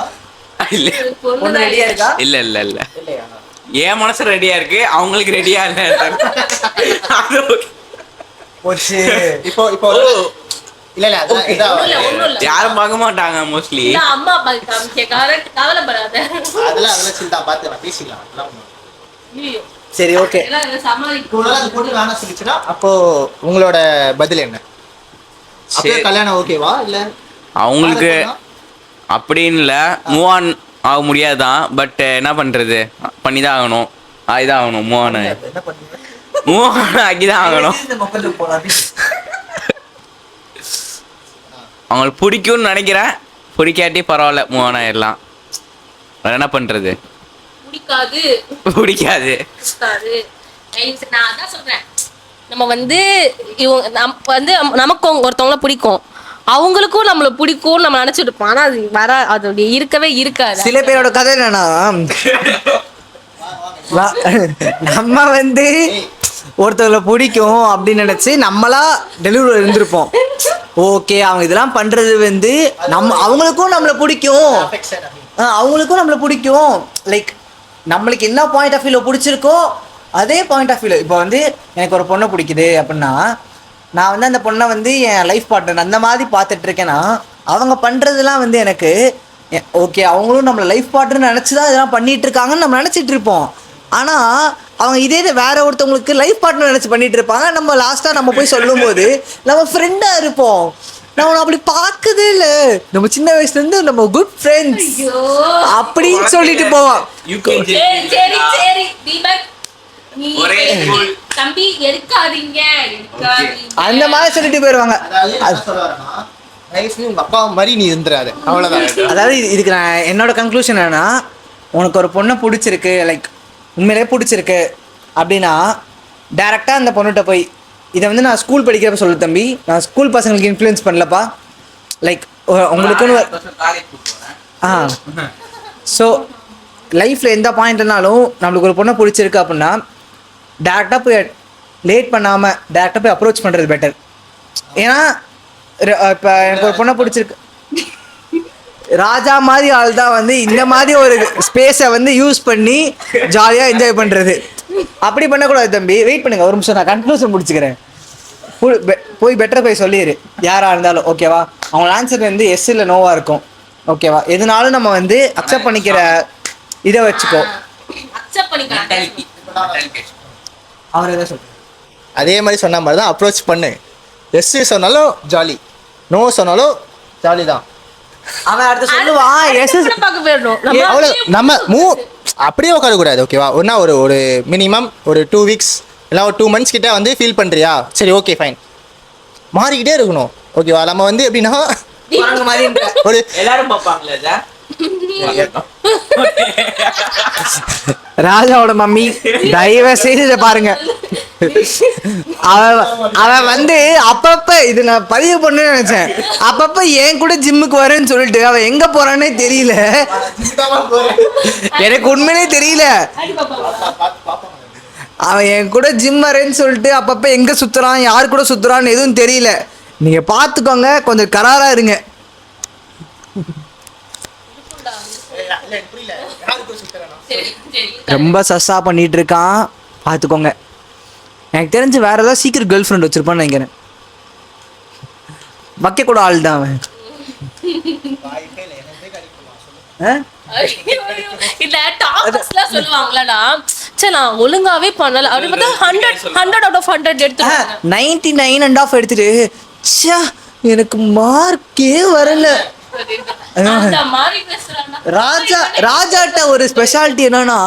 பொண்ணு ரெடியா இருக்கா? இல்ல இல்ல இல்ல, என் மனசு ரெடியா இருக்கு, அவங்களுக்கு ரெடியா இல்ல. போச்சு. இப்போ இப்போ இல்ல இல்ல அதான் யாரும் பார்க்க மாட்டாங்க மோஸ்ட்லி. அம்மா அப்பா கவலைப்படாத, அதெல்லாம் சிந்தா பார்த்து பேசிக்கலாம். சரி ஓகே. பொண்ணு வேணா சொல்லிச்சுன்னா அப்போ உங்களோட பதில் என்ன? கல்யாணம் ஓகேவா இல்ல அவங்களுக்கு? அப்படின்னு இல்லை, மூவ் ஆன் ஆக முடியாதுதான். பட் என்ன பண்ணுறது, பண்ணி தான் ஆகணும். ஆகிதான் ஆகணும். மூவ் ஆன் ஆக்கி தான் ஆகணும். அவங்களுக்கு பிடிக்கும்னு நினைக்கிறேன். பிடிக்காட்டி பரவாயில்ல, மூவ் ஆன் ஆயிடலாம். வேற என்ன பண்ணுறது, பிடிக்காது. நான் அதான் சொல்றேன், நம்ம வந்து நமக்கு ஒருத்தவங்கள பிடிக்கும், அவங்களுக்கும் நம்மள பிடிக்கும் நம்ம நினைச்சிட்டு இருப்போம். ஆனா அது இருக்கவே இருக்காது. சில பேரோட கதை என்னன்னா, நம்ம வந்து ஒருத்தவங்களை பிடிக்கும் அப்படின்னு நினைச்சு நம்மளா டெலிவரி இருந்திருப்போம். ஓகே, அவங்க இதெல்லாம் பண்றது வந்து அவங்களுக்கும் நம்மளை பிடிக்கும், அவங்களுக்கும் நம்மளை பிடிக்கும். லைக் நம்மளுக்கு என்ன பாயிண்ட் ஆஃப் வியூவில் பிடிச்சிருக்கோ அதே பாயிண்ட் ஆஃப் வியூவில். இப்போ வந்து எனக்கு ஒரு பொண்ணை பிடிக்குது அப்படின்னா, நான் வந்து அந்த பொண்ணை வந்து என் லைஃப் பார்ட்னர் அந்த மாதிரி பார்த்துட்டு இருக்கேன்னா, அவங்க பண்ணுறதுலாம் வந்து எனக்கு ஓகே, அவங்களும் நம்மளை லைஃப் பார்ட்னர் நினச்சி தான் இதெல்லாம் பண்ணிகிட்டு இருக்காங்கன்னு நம்ம நினச்சிட்டு இருப்போம். ஆனால் அவங்க இதே வேற ஒருத்தவங்களுக்கு லைஃப் பார்ட்னர் நினச்சி பண்ணிகிட்டு இருப்பாங்க. நம்ம லாஸ்ட்டாக நம்ம போய் சொல்லும்போது நம்ம ஃப்ரெண்டாக இருப்போம். நான் அப்படி பார்க்கதே இல்லை, நம்ம சின்ன வயசுலேருந்து நம்ம குட் ஃப்ரெண்ட்ஸ் அப்படின்னு சொல்லிட்டு போவோம். அந்த மாதிரி சொல்லிட்டு போயிடுவாங்க. உங்க அப்பா மாதிரி நீ இருந்துறாது, அவ்வளவுதான். அதாவது இதுக்கு நான் என்னோட கன்க்ளூஷன் என்னன்னா, உனக்கு ஒரு பொண்ணை பிடிச்சிருக்கு, லைக் உண்மையிலே பிடிச்சிருக்கு அப்படின்னா டேரெக்டாக அந்த பொண்ணுகிட்ட போய், இதை வந்து நான் ஸ்கூல் படிக்கிறப்ப சொல்லு தம்பி, நான் ஸ்கூல் பசங்களுக்கு இன்ஃப்ளூயன்ஸ் பண்ணலப்பா. லைக் உங்களுக்குன்னு ஸோ லைஃப்பில் எந்த பாயிண்ட்னாலும் நம்மளுக்கு ஒரு பொண்ணை பிடிச்சிருக்கு அப்படின்னா டேரெக்டாக போய் லேட் பண்ணாமல் டேரெக்டாக போய் அப்ரோச் பண்ணுறது பெட்டர். ஏன்னா இப்போ எனக்கு ஒரு பொண்ணை பிடிச்சிருக்கு, ராஜா மாதிரி ஆள் தான் வந்து இந்த மாதிரி ஒரு ஸ்பேஸை வந்து யூஸ் பண்ணி ஜாலியாக என்ஜாய் பண்ணுறது. அப்படி பண்ணக்கூடாது தம்பி. வெயிட் பண்ணுங்க ஒரு நிமிஷம், நான் கன்க்ளூஷன் முடிச்சுக்கிறேன். போய் பெட்டர் போய் சொல்லிடு யாராக இருந்தாலும், ஓகேவா? அவங்க ஆன்சர் வந்து எஸ் இல்லை நோவாக இருக்கும், ஓகேவா? எதுனாலும் நம்ம வந்து அக்செப்ட் பண்ணிக்கிற இதை வச்சுக்கோ. அவர் எதை சொல்ற அதே மாதிரி சொன்ன மாதிரி தான் அப்ரோச் பண்ணு. எஸ் சொன்னாலும் ஜாலி, நோ சொன்னாலும் ஜாலி தான். அவன் அடுத்து சொல்லுவான் எஸ் அவ்வளோ. நம்ம அப்படியே உட்காரக்கூடாது, ஓகேவா? ஒன்றா ஒரு மினிமம் ஒரு 2 வீக்ஸ் இல்லை ஒரு 2 months கிட்ட வந்து ஃபீல் பண்ணுறியா, சரி ஓகே ஃபைன், மாறிக்கிட்டே இருக்கணும், ஓகேவா? நம்ம வந்து எப்படின்னா ஒரு எல்லாரும் பார்ப்பாங்களே, ராஜாவோட மம்மி தயவு செய்து இதை பாருங்க. அவன் வந்து அப்பப்ப இது நான் பதிவு பண்ணு நினைச்சேன், அப்பப்ப என் கூட ஜிம்முக்கு வரேன்னு சொல்லிட்டு அவன் எங்க போறானே தெரியல. எனக்கு உண்மையிலே தெரியல, அவன் என் கூட ஜிம் வரேன்னு சொல்லிட்டு அப்பப்ப எங்க சுத்துறான், யார் கூட சுத்துறான்னு எதுவும் தெரியல. நீங்க பாத்துக்கோங்க, கொஞ்சம் கராரா இருங்க. ரொம்ப சஸ்ஸா பண்ணிட்டு இருக்கான், பார்த்துக்கோங்க. எனக்கு தெரிஞ்சு வேற ஏதாவது சீக்கிரம் கேர்ள் ஃப்ரெண்ட் வச்சிருப்பான்னு நினைக்கிறேன். வைக்க கூட ஆள் தான் அவன். இந்த டாப்பர்ஸ்லாம் சொல்லுவாங்களடா, சே நான் ஒழுங்காவே பண்ணல அப்படி பார்த்தா 100 out of 100 எடுத்துட்டாங்க. 99.5 எடுத்துட்டு ச்சே எனக்கு மார்க்கே வரல. ராஜாட்ட ஒரு ஸ்பெஷாலிட்டி என்னன்னா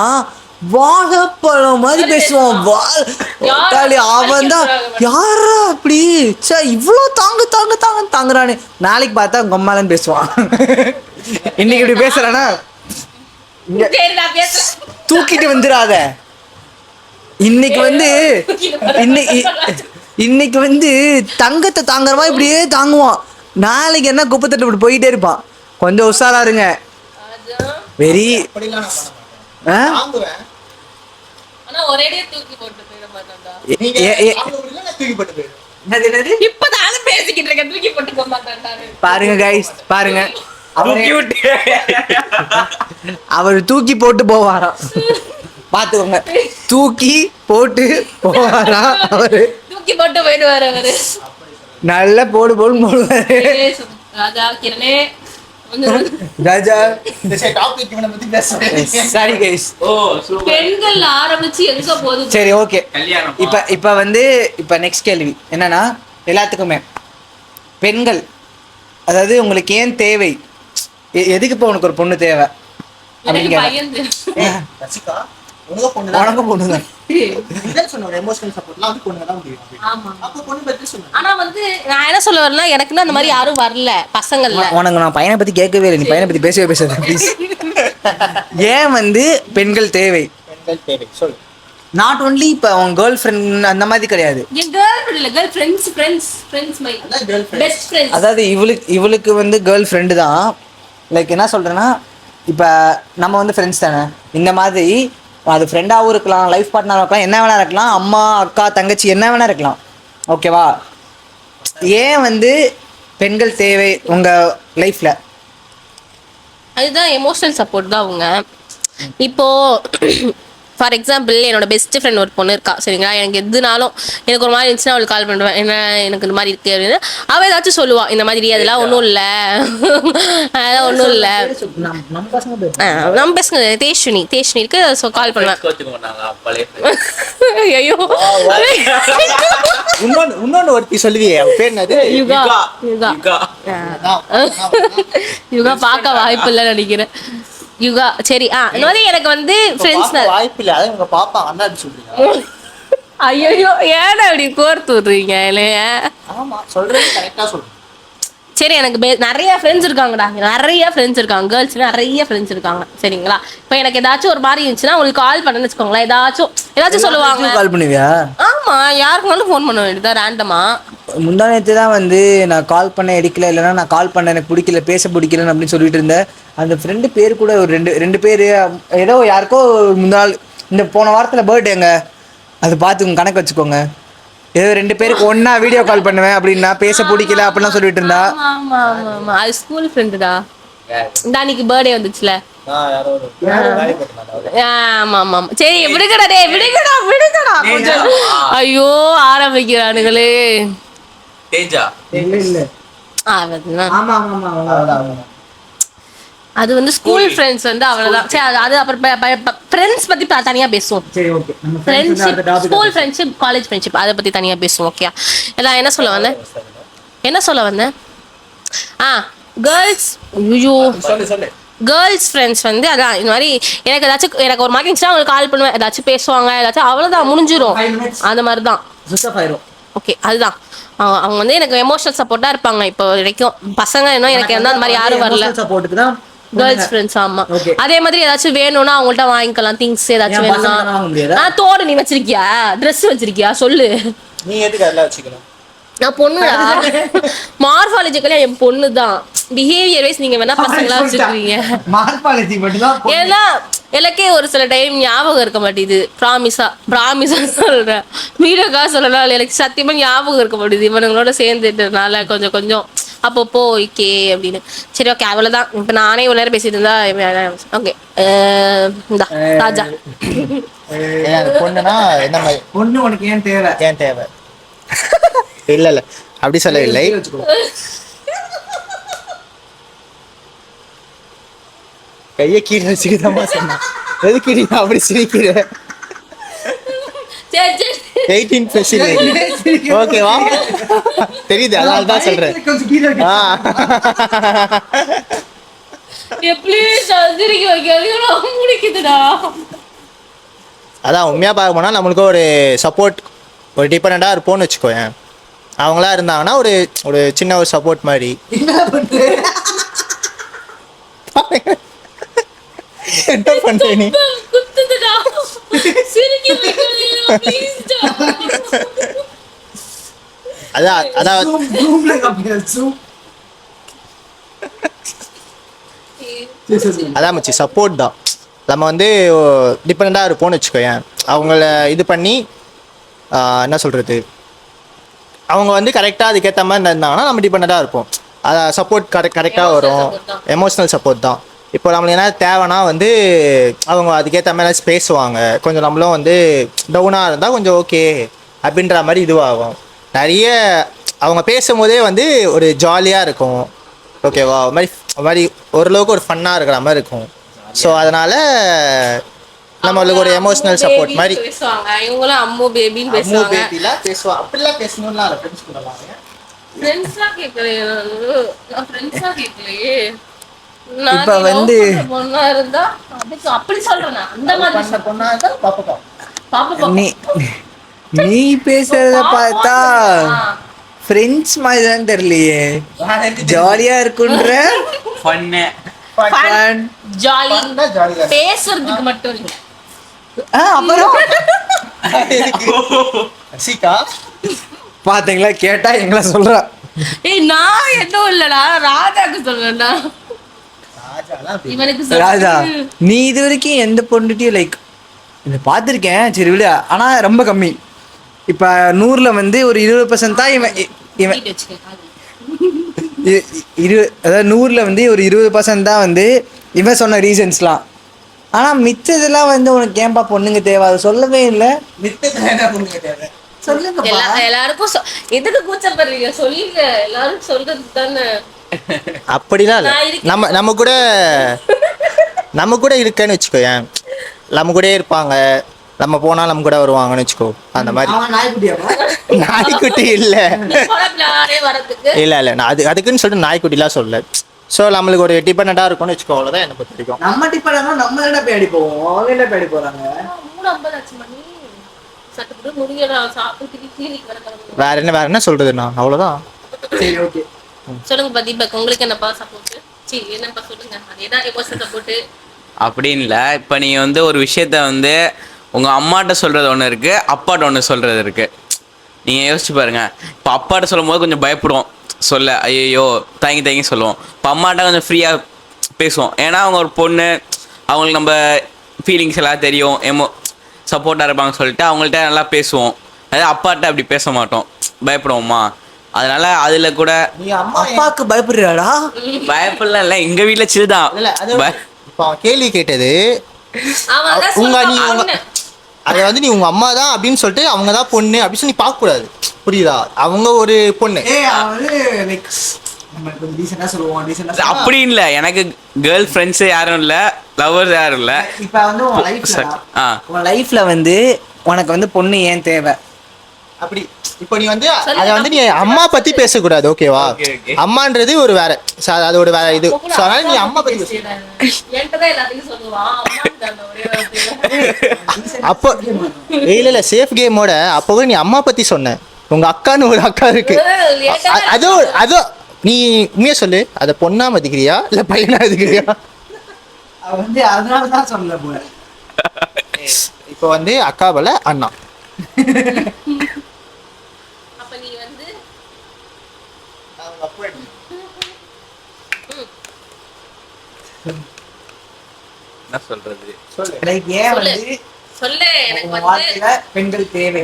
வாழைப்பழம் மாதிரி பேசுவான். அவன் தான் யாரா அப்படி இவ்வளோ தாங்குறானே. நாளைக்கு பார்த்தா உங்க அம்மாலன்னு பேசுவான். இன்னைக்கு இப்படி பேசுறானா தூக்கிட்டு வந்துடாத. இன்னைக்கு வந்து தங்கத்தை தாங்குற மாதிரி இப்படியே தாங்குவான், நாளைக்கு என்ன குப்பை தட்டு இப்படி போயிட்டே இருப்பான். கொஞ்சம் உஷாரா இருங்க. வெரி பாருங்க கைஸ், பாருங்க அவர் தூக்கி போட்டு போவாராம். பாத்துக்கோங்க, தூக்கி போட்டு போவாரா அவரு, தூக்கி போட்டு போயிடுவாரு அவரு. நல்ல போடுவாரு. ராஜா சாரி கைஸ். பெண்கள் ஆரம்பிச்சு எங்க போகுது? சரி ஓகே, இப்ப நெக்ஸ்ட் கேள்வி என்னன்னா, எல்லாத்துக்குமே பெண்கள் அதாவது உங்களுக்கு ஏன் தேவை, எதுக்கு இப்போ உனக்கு ஒரு பொண்ணு தேவை அப்படின்னு கேட்டேன். பையன் தெரியும். ரசிகா உனக்கு பொண்ணு தான் உனக்கும் பொண்ணு தான். இதான் சொன்ன ஒரு எமோஷனல் சப்போர்ட்லாம் வந்து பொண்ணு தான் முடியும். ஆமா. அப்போ பொண்ணு பத்தி சொன்னேன். ஆனா வந்து நான் என்ன சொல்ல வரேன்னா எனக்குன்னு அந்த மாதிரி யாரும் வரல பசங்கள்ல. உனக்கு நான் பையனை பத்தி கேட்கவே இல்லை, நீ பையனை பத்தி பேசாத ப்ளீஸ். ஏன் வந்து பெண்கள் தேவை? பெண்கள் தேவை சொல்லு. நாட் ஒன்லி இப்போ அவங்க கேர்ள் ஃப்ரெண்ட் அந்த மாதிரி கிடையாது. என் கேர்ள் ஃப்ரெண்ட் இல்ல, கேர்ள் ஃப்ரெண்ட்ஸ் மை அதான் கேர்ள் ஃப்ரெண்ட். Best friends. அதாவது இவளுக்கு வந்து கேர்ள் ஃப்ரெண்டு தான். லைக் என்ன சொல்கிறேன்னா, இப்போ நம்ம வந்து ஃப்ரெண்ட்ஸ் தானே, இந்த மாதிரி அது ஃப்ரெண்டாகவும் இருக்கலாம், லைஃப் பார்ட்னராக இருக்கலாம், என்ன வேணா இருக்கலாம், அம்மா அக்கா தங்கச்சி என்ன வேணா இருக்கலாம். ஓகேவா? ஏன் வந்து பெண்கள் தேவை உங்கள் லைஃப்பில்? அதுதான் எமோஷனல் சப்போர்ட் தான் அவங்க. இப்போ ஃபார் எக்ஸாம்பிள் என்னோட பெஸ்ட் ஃப்ரெண்ட் ஒரு பொண்ணு இருக்கா சரிங்களா. எனக்கு எதுனாலும் எனக்கு ஒரு மாதிரி இருந்துச்சுன்னா அவளுக்கு கால் பண்ணுவேன், என்ன எனக்கு இந்த மாதிரி இருக்கு அப்படின்னு. அவள் ஏதாச்சும் சொல்லுவாள், இந்த மாதிரி அதெல்லாம் ஒன்றும் இல்லை அதெல்லாம் ஒன்றும் இல்லை நம்ம பசங்க தேஷ்னி இருக்கு கால் பண்ணுவேன். ஐயோ இன்னொன்னு ஒருத்தி சொல்லுவியே அவ பேர் என்னது? யுகா பார்க்க வாய்ப்பு இல்லைன்னு நினைக்கிறேன். யுகா சரி. இந்த மாதிரி எனக்கு வந்து ஃப்ரெண்ட்ஸ் வாய்ப்பு இல்லை, அதை உங்க பாப்பா அண்ணாடி சொல்றீங்க. ஐயோ ஏன்னா அப்படி கோர்த்து விடுறீங்க இல்லையா? ஆமா சொல்றது கரெக்டா சொல்றேன். சரி எனக்கு நிறைய ஃப்ரெண்ட்ஸ் இருக்காங்கடா, நிறைய ஃப்ரெண்ட்ஸ் இருக்காங்க, கேர்ள்ஸ் நிறைய ஃப்ரெண்ட்ஸ் இருக்காங்க சரிங்களா. இப்போ எனக்கு ஏதாச்சும் ஒரு மாதிரி இருந்துச்சுன்னா உங்களுக்கு கால் பண்ணேன்னு வச்சுக்கோங்களேன், ஏதாச்சும் சொல்லுவாங்க. கால் பண்ணுவியா? ஆமா, யாருக்குனாலும் ஃபோன் பண்ண வேண்டியதா ரேண்டமா. முந்தா நேற்று தான் வந்து நான் கால் பண்ண எடுக்கல, இல்லைன்னா நான் கால் பண்ண எனக்கு பிடிக்கல, பேச பிடிக்கலன்னு அப்படின்னு சொல்லிட்டு இருந்தேன். அந்த ஃப்ரெண்டு பேர் கூட ஒரு ரெண்டு பேர் ஏதோ யாருக்கோ முன்னாள் இந்த போன வாரத்தில் பர்த்டேங்க, அது பார்த்துக்கோங்க, கணக்கு வச்சுக்கோங்க. ஏதோ 2 பேருக்கு ஒன்னா வீடியோ கால் பண்ணுவேன் அப்படின்னா பேச பிடிக்கல அப்படிலாம் சொல்லிட்டு இருந்தா. ஆமா ஆமா ஆமா அது ஸ்கூல் ஃப்ரெண்டுடா. இந்த அன்னைக்கு பர்த்டே வந்துச்சுல. ஆமா ஆமா சரி விடுங்கடா டேய் விடுங்கடா கொஞ்சம். ஐயோ ஆரம்பிக்கிறானுங்களே. தேஜா இல்ல ஆமா அது வந்து ஸ்கூல் ஃப்ரெண்ட்ஸ் வந்து அவ்வளவுதான். சரி அது அப்புறம் ஃப்ரெண்ட்ஸ் பத்தி தனியா பேசுவோம். சரி okay. Friendship school friendship college friendship அதை பத்தி தனியா பேசுவோம். ஓகே நான் என்ன சொல்ல வந்தேன் கேர்ள்ஸ் கேர்ள்ஸ் ஃப்ரெண்ட்ஸ் வந்து அதான் இந்த மாதிரி எனக்கு ஒரு மாதிரி இருந்துச்சுன்னா அவங்களுக்கு கால் பண்ணுவேன், ஏதாச்சும் பேசுவாங்க, ஏதாச்சும் அவ்வளோதான் முடிஞ்சிடும். அந்த மாதிரி தான். ஓகே அதுதான் அவங்க வந்து எனக்கு எமோஷனல் சப்போர்ட்டாக இருப்பாங்க இப்போ வரைக்கும். பசங்க இன்னும் எனக்கு எந்த அந்த மாதிரி யாரும் வரல. சப்போர்ட்டுக்கு தான் கேர்ள்ஸ் ஃப்ரெண்ட்ஸ். ஆமா அதே மாதிரி ஏதாச்சும் வேணும்னா அவங்கள்ட்ட வாங்கிக்கலாம். திங்ஸ் ஏதாச்சும் வேணும்னா தோடு நீ வச்சிருக்கியா, ட்ரெஸ் வச்சிருக்கியா சொல்லு. நீ எதுக்கு அதெல்லாம் வச்சுக்கணும்? நான் பொண்ணுடா, மார்பாலஜிக்கலா என் பொண்ணு தான். பிஹேவியர் வைஸ் நீங்க வேணா பசங்களா வச்சிருக்கீங்க. மார்பாலஜி மட்டும் தான். ஏன்னா எனக்கே ஒரு சில டைம் ஞாபகம் இருக்க மாட்டேது. ப்ராமிஸா சொல்றேன், வீடியோக்காக சொல்லலாம், எனக்கு சத்தியமா ஞாபகம் இருக்க மாட்டேது. இவனுங்களோட சேர்ந்துட்டதுனால கொஞ்சம் அப்பப்போ ஓகே அப்படின்னு. சரி ஓகே அவ்வளவுதான். இப்ப நானே இவ்வளவு நேரம் பேசிட்டு இருந்தா ஓகே. இந்தா ராஜா பொண்ணுனா என்ன மாதிரி பொண்ணு உனக்கு ஏன் தேவை? இல்ல அப்படி சொல்லவில்லை. கையை கீழே வச்சுக்கிதாமா சொன்னா. எதுக்கு நீ அப்படி சிரிக்கிற? 18+ இல்லை ஓகேவா? தெரியுது, அதனால தான் சொல்றேன். அதான் உண்மையா பார்க்க போனா நம்மளுக்கு ஒரு சப்போர்ட், ஒரு டிபெண்டா இருப்போம்னு வச்சுக்கோயேன். அவங்களா இருந்தாங்கன்னா ஒரு சின்ன ஒரு சப்போர்ட் மாதிரி. என்ன பண்ற நீ? அதான் மச்சி சப்போர்ட் தான். நம்ம வந்து டிபெண்டா இருப்போம்னு வச்சுக்கோயேன். அவங்கள இது பண்ணி என்ன சொல்றது, அவங்க வந்து கரெக்டாக அதுக்கேற்ற மாதிரி இருந்தாங்கன்னா நம்ம டிபெண்டாக இருப்போம். அதை சப்போர்ட் கரெக்டாக வரும். எமோஷ்னல் சப்போர்ட் தான். இப்போ நம்மளுக்கு என்ன தேவைன்னா வந்து அவங்க அதுக்கேற்ற மாதிரி பேசுவாங்க. கொஞ்சம் நம்மளும் வந்து டவுனாக இருந்தால் கொஞ்சம் ஓகே அப்படின்ற மாதிரி இதுவாகும். நிறைய அவங்க பேசும்போதே வந்து ஒரு ஜாலியாக இருக்கும். ஓகேவா? ஒரு மாதிரி ஓரளவுக்கு ஒரு ஃபன்னாக இருக்கிற மாதிரி இருக்கும். ஸோ அதனால் நம்மளுக்கு ஒரு எமோஷனல் சப்போர்ட் மாதிரி பேசுவாங்க. இவங்களும் அம்மு பேபின்னு பேசுவாங்க. பேசுவாங்க. அப்படிலாம் பேசணும்னா அதை ஃப்ரெண்ட்ஸ் கூடலாம். ஃப்ரெண்ட்ஸா கேட்கலையே, நான் ஃப்ரெண்ட்ஸா கேட்கலையே. நான் இப்ப love வந்து பண்ற பொண்ணா இருந்தா அதுக்கு அப்படி சொல்றேன் நான். அந்த மாதிரி சொல்றேன். பொண்ணா இருந்தா பாப்பா பாப்பா நீ நீ பேசுறத பார்த்தா ஃப்ரெண்ட்ஸ் மாதிரி தான் தெரியலையே. ஜாலியா இருக்குன்ற ஃபன்னு fun. ஜாலி ஜாலி பேசுறதுக்கு மட்டும் இல்ல. அப்புறம் சீக்கா பாத்தீங்களா, கேட்டா எங்களை சொல்றா. ஏய் நான் எதுவும் இல்லடா, ராஜாக்கு சொல்றேன்டா. இவனுக்கு ராஜா, நீ இது வரைக்கும் எந்த பொண்ணுட்டையும் லைக் இதை பார்த்துருக்கேன், சரி விட, ஆனா ரொம்ப கம்மி. இப்ப 100ல வந்து ஒரு 20% தான் இவன் இவன் அதாவது 100ல வந்து ஒரு 20% தான் வந்து இவன் சொன்ன ரீசன்ஸ்லாம். ஆனா மிச்சதெல்லாம் வந்து உனக்கு ஏன்பா பொண்ணுங்க தேவை, அது சொல்லவே இல்லை. சொல்லுங்க. எல்லாருக்கும் எதுக்கு கூச்சப்படுறீங்க, சொல்லுங்க. எல்லாரும் சொல்றது தானே. அப்படிலாம் இல்லை. நம்ம கூட இருக்கேன்னு வச்சுக்கோயேன், நம்ம கூட இருப்பாங்க, நம்ம போனா நம்ம கூட வருவாங்கன்னு வச்சுக்கோ. அந்த மாதிரி நாய்க்குட்டி இல்ல இல்ல இல்ல நான் அதுக்குன்னு சொல்லிட்டு நாய்க்குட்டிலாம் சொல்ல. ஸோ நம்மளுக்கு ஒரு டிபெண்டா இருக்கும்னு வச்சுக்கோ, அவ்வளோதான் என்னை பொறுத்த வரைக்கும். நம்ம டிபெண்டா நம்ம என்ன பேடி போவோம், அவங்க என்ன பேடி போறாங்க. 3:50 ஆச்சு மணி. சட்டுப்பட்டு முடியடா, சாப்பிட்டு கிளினிக் வர கிளம்புங்க. வேற என்ன சொல்றதுண்ணா, அவ்வளோதான். சரி ஓகே, சொல்லுங்க தீபக், உங்களுக்கு என்னப்பா சப்போர்ட்? என்னப்பா சொல்லுங்க, அதேதான் எமோஷன் சப்போர்ட் அப்படின்னு இல்லை. இப்போ நீங்கள் வந்து ஒரு விஷயத்த வந்து உங்கள் அம்மாட்ட சொல்கிறது ஒன்று இருக்குது, அப்பாட்ட ஒன்று சொல்கிறது இருக்குது. நீங்கள் யோசிச்சு பாருங்கள். இப்போ அப்பாட்ட சொல்லும் போது கொஞ்சம் பயப்படுவோம் சொல்ல, ஐயோ தயங்கி சொல்லுவோம். இப்போ அம்மாட்ட கொஞ்சம் ஃப்ரீயாக பேசுவோம், ஏன்னா அவங்க ஒரு பொண்ணு, அவங்களுக்கு நம்ம ஃபீலிங்ஸ் எல்லாம் தெரியும், சப்போர்ட்டாக இருப்பாங்க சொல்லிட்டு அவங்கள்ட்ட நல்லா பேசுவோம். அதாவது அப்பாட்ட அப்படி பேச மாட்டோம், பயப்படுவோம்மா. அதனால அதில் கூட நீ அப்பாவுக்கு பயப்படுறாடா? பயப்படலாம் இல்லை, எங்கள் வீட்டில் சில் தான். இப்போ அவன் கேள்வி கேட்டது அதை வந்து நீ உங்க அம்மா தான் அப்படின்னு சொல்லிட்டு அவங்க தான் பொண்ணு அப்படின்னு சொல்லி நீ பார்க்க கூடாது, புரியுதா? அவங்க ஒரு பொண்ணு. அப்படி இல்லை, எனக்கு கேர்ள் ஃப்ரெண்ட்ஸு யாரும் இல்லை, லவ்வர்ஸ் யாரும் இல்லை. இப்போ வந்து உன் லைஃப்ல வந்து உனக்கு வந்து பொண்ணு ஏன் தேவை அப்படி இப்போ நீ வந்து அதை வந்து நீ அம்மா பத்தி பேசக்கூடாது, ஓகேவா? அம்மான்றது ஒரு வேற, அது ஒரு வேற இது. அதனால நீ அம்மா பத்தி அப்போ இல்ல சேஃப் கேமோட அப்போ நீ அம்மா பத்தி சொன்ன. உங்க அக்கான்னு ஒரு அக்கா இருக்கு, அதோ நீ உண்மையா சொல்லு, அதை பொண்ணா மதிக்கிறியா இல்ல பையனா மதிக்கிறியா? வந்து அதனாலதான் சொல்ல போல. இப்போ வந்து அக்கா போல அண்ணா. என்ன சொல்றது, ஏன் வந்து சொல்லு. எனக்கு வந்து வாழ்க்கையில பெண்கள் தேவை.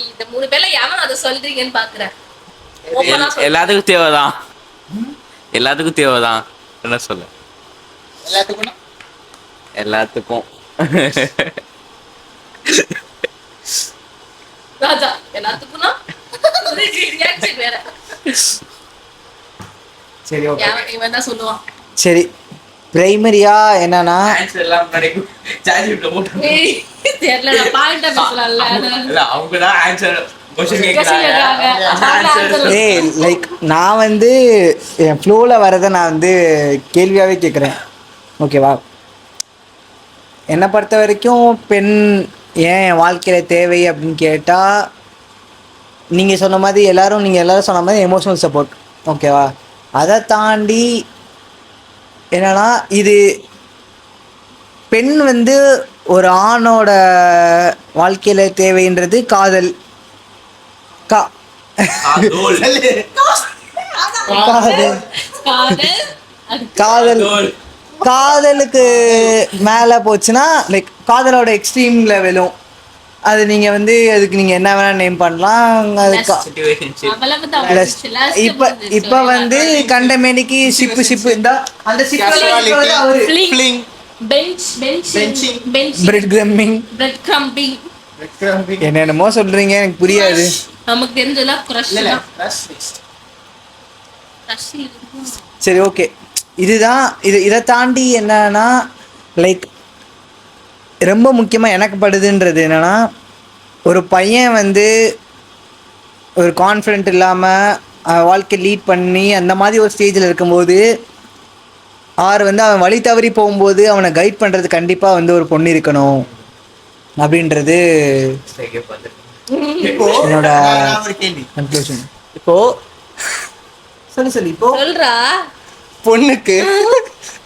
இந்த 3 பேர்ல யாரும் அதை சொல்றீங்கன்னு பாக்குறேன். எல்லாத்துக்கும் தேவைதான், எல்லாத்துக்கும் தேவைதான். என்ன சொல்ல, எல்லாத்துக்கும் ராஜா எல்லாத்துக்கும்னா வேற. சரி ஓகே, இவன் தான் சொல்லுவான். சரி பிரைமரியா என்னன்னா தெரியல, நான் பாயிண்டா பேசலாம்ல. அவங்கதான் ஆன்சர் ஏய் லைக் நான் வந்து என் ஃப்ளோவில் வரதை நான் வந்து கேள்வியாகவே கேட்குறேன், ஓகேவா? என்னை பொறுத்த வரைக்கும் பெண் ஏன் என் வாழ்க்கையில் தேவை அப்படின்னு கேட்டால், நீங்கள் சொன்ன மாதிரி நீங்கள் எல்லோரும் சொன்ன மாதிரி எமோஷனல் சப்போர்ட், ஓகேவா? அதை தாண்டி என்னன்னா, இது பெண் வந்து ஒரு ஆணோட வாழ்க்கையில் தேவைன்றது காதல். காதலுக்கு மேலே போச்சுன்னா லைக் காதலோட எக்ஸ்ட்ரீம் லெவலும், அது நீங்கள் வந்து அதுக்கு நீங்கள் என்ன வேணால் நேம் பண்ணலாம். அதுக்கு இப்போ வந்து கண்டமேனிக்கு ஷிப்பு இந்த அந்த என்னென்னமோ சொல்றீங்க, எனக்கு புரியாது. நமக்கு தெரிஞ்சதெல்லாம் சரி ஓகே, இதுதான் இதை தாண்டி என்னன்னா லைக் ரொம்ப முக்கியமாக எனக்கு படுதுன்றது என்னன்னா, ஒரு பையன் வந்து ஒரு கான்ஃபிடென்ட் இல்லாமல் வாழ்க்கை லீட் பண்ணி அந்த மாதிரி ஒரு ஸ்டேஜில் இருக்கும்போது ஆர் வந்து அவன் வழி தவறி போகும்போது அவனை கைட் பண்ணுறது கண்டிப்பாக வந்து ஒரு பொண்ணு இருக்கணும் அப்படின்றது என்னோட கன்க்ளூஷன். இப்போ சொல்லு இப்போ சொல்றா. பொண்ணுக்கு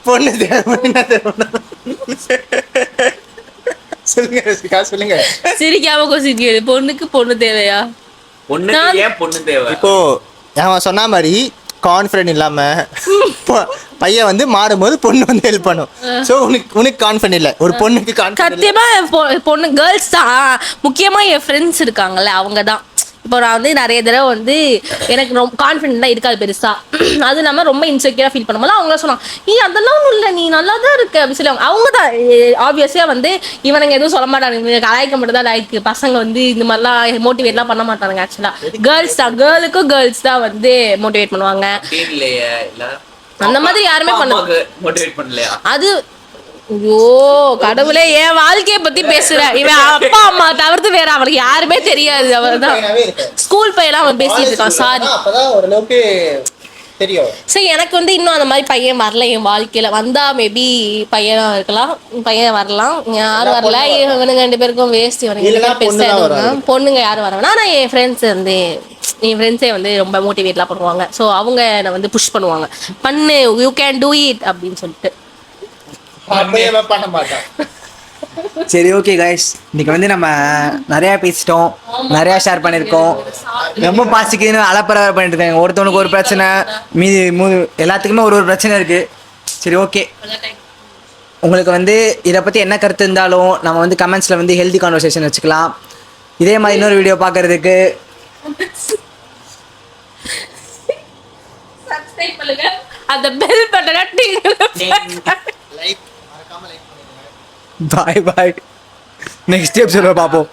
பொண்ணு தேவை என்ன தேவை? சொல்லுங்க ரசிகா, சொல்லுங்க. சிரிக்காம கொசிக்கிறது. பொண்ணுக்கு பொண்ணு தேவையா? பொண்ணுக்கு ஏன் பொண்ணு தேவை? இப்போ அவன் சொன்ன மாதிரி கான்ஃபிடென்ட் இல்லாம பையன் வந்து மாறும்போது பொண்ணு வந்து ஹெல்ப் பண்ணும். ஸோ உனக்கு கான்ஃபிடென்ட் இல்லை, ஒரு பொண்ணுக்கு கான்ஃபிடென்ட். சத்தியமா பொண்ணு கேர்ள்ஸ் தான். முக்கியமா என் ஃப்ரெண்ட்ஸ் இருக்காங்கல்ல, அவங்க தான். இப்போ நான் வந்து நிறைய தடவை வந்து எனக்கு ரொம்ப கான்ஃபிடென்ட்டாக இருக்காது பெருசா. அது நம்ம ரொம்ப இன்செக்யூராக ஃபீல் பண்ணும்போது அவங்க சொன்னாங்க, அதெல்லாம் ஒன்றும் இல்லை, நீ நல்லா தான் இருக்க அப்படின்னு சொல்லி அவங்க தான் ஆப்வியஸாக வந்து இவனுங்க எதுவும் சொல்ல மாட்டாங்க, கலாய்க்க மட்டும் தான் லைக். பசங்க வந்து இந்த மாதிரிலாம் மோட்டிவேட்லாம் பண்ண மாட்டாங்க. ஆக்சுவலாக கேர்ள்ஸ் தான், கேர்ள்ஸ் தான் வந்து மோட்டிவேட் பண்ணுவாங்க. அந்த மாதிரி யாருமே பண்ணல. அது ஐயோ கடவுளே, என் வாழ்க்கைய பத்தி பேசுற இவன் அப்பா அம்மா தவிர்த்து வேற அவனுக்கு யாருமே தெரியாது. அவர் தான் ஸ்கூல் பையெல்லாம் அவன் பேசிட்டு இருக்கான். சாரி, ஓரளவுக்கு தெரியும். சரி எனக்கு வந்து இன்னும் அந்த மாதிரி பையன் வரல என் வாழ்க்கையில. வந்தா மேபி பையனா இருக்கலாம், பையன் வரலாம். யாரும் வரல, இவனுங்க 2 பேருக்கும் வேஸ்ட். இவனுங்க பெருசா பொண்ணுங்க யாரும் வர வேணா. ஆனால் என் ஃப்ரெண்ட்ஸ் வந்து என் ஃப்ரெண்ட்ஸே வந்து ரொம்ப மோட்டிவேட்லாம் பண்ணுவாங்க. ஸோ அவங்க என்னை வந்து புஷ் பண்ணுவாங்க, பண்ணு, யூ கேன் டூ இட் அப்படின்னு சொல்லிட்டு. பண்ண மாட்டான். சரி, ஓகே கைஸ், இன்னைக்கு வந்து நம்ம நிறையா பேசிட்டோம், நிறையா ஷேர் பண்ணியிருக்கோம். ரொம்ப பாசிக்குதுன்னு அலப்பற பண்ணிட்டு இருக்காங்க. ஒருத்தவனுக்கு ஒரு பிரச்சனை, மீதி எல்லாத்துக்குமே ஒரு பிரச்சனை இருக்குது. சரி, ஓகே, உங்களுக்கு வந்து இதை பற்றி என்ன கருத்து இருந்தாலும் நம்ம வந்து கமெண்ட்ஸில் வந்து ஹெல்தி கான்வர்சேஷன் வச்சுக்கலாம். இதே மாதிரி இன்னொரு வீடியோ பார்க்குறதுக்கு சப்ஸ்கிரைப் பண்ணுங்க, அந்த பெல் பட்டனை பாய் பாய். நெக்ஸ்ட் எபிசோட பார்ப்போம்.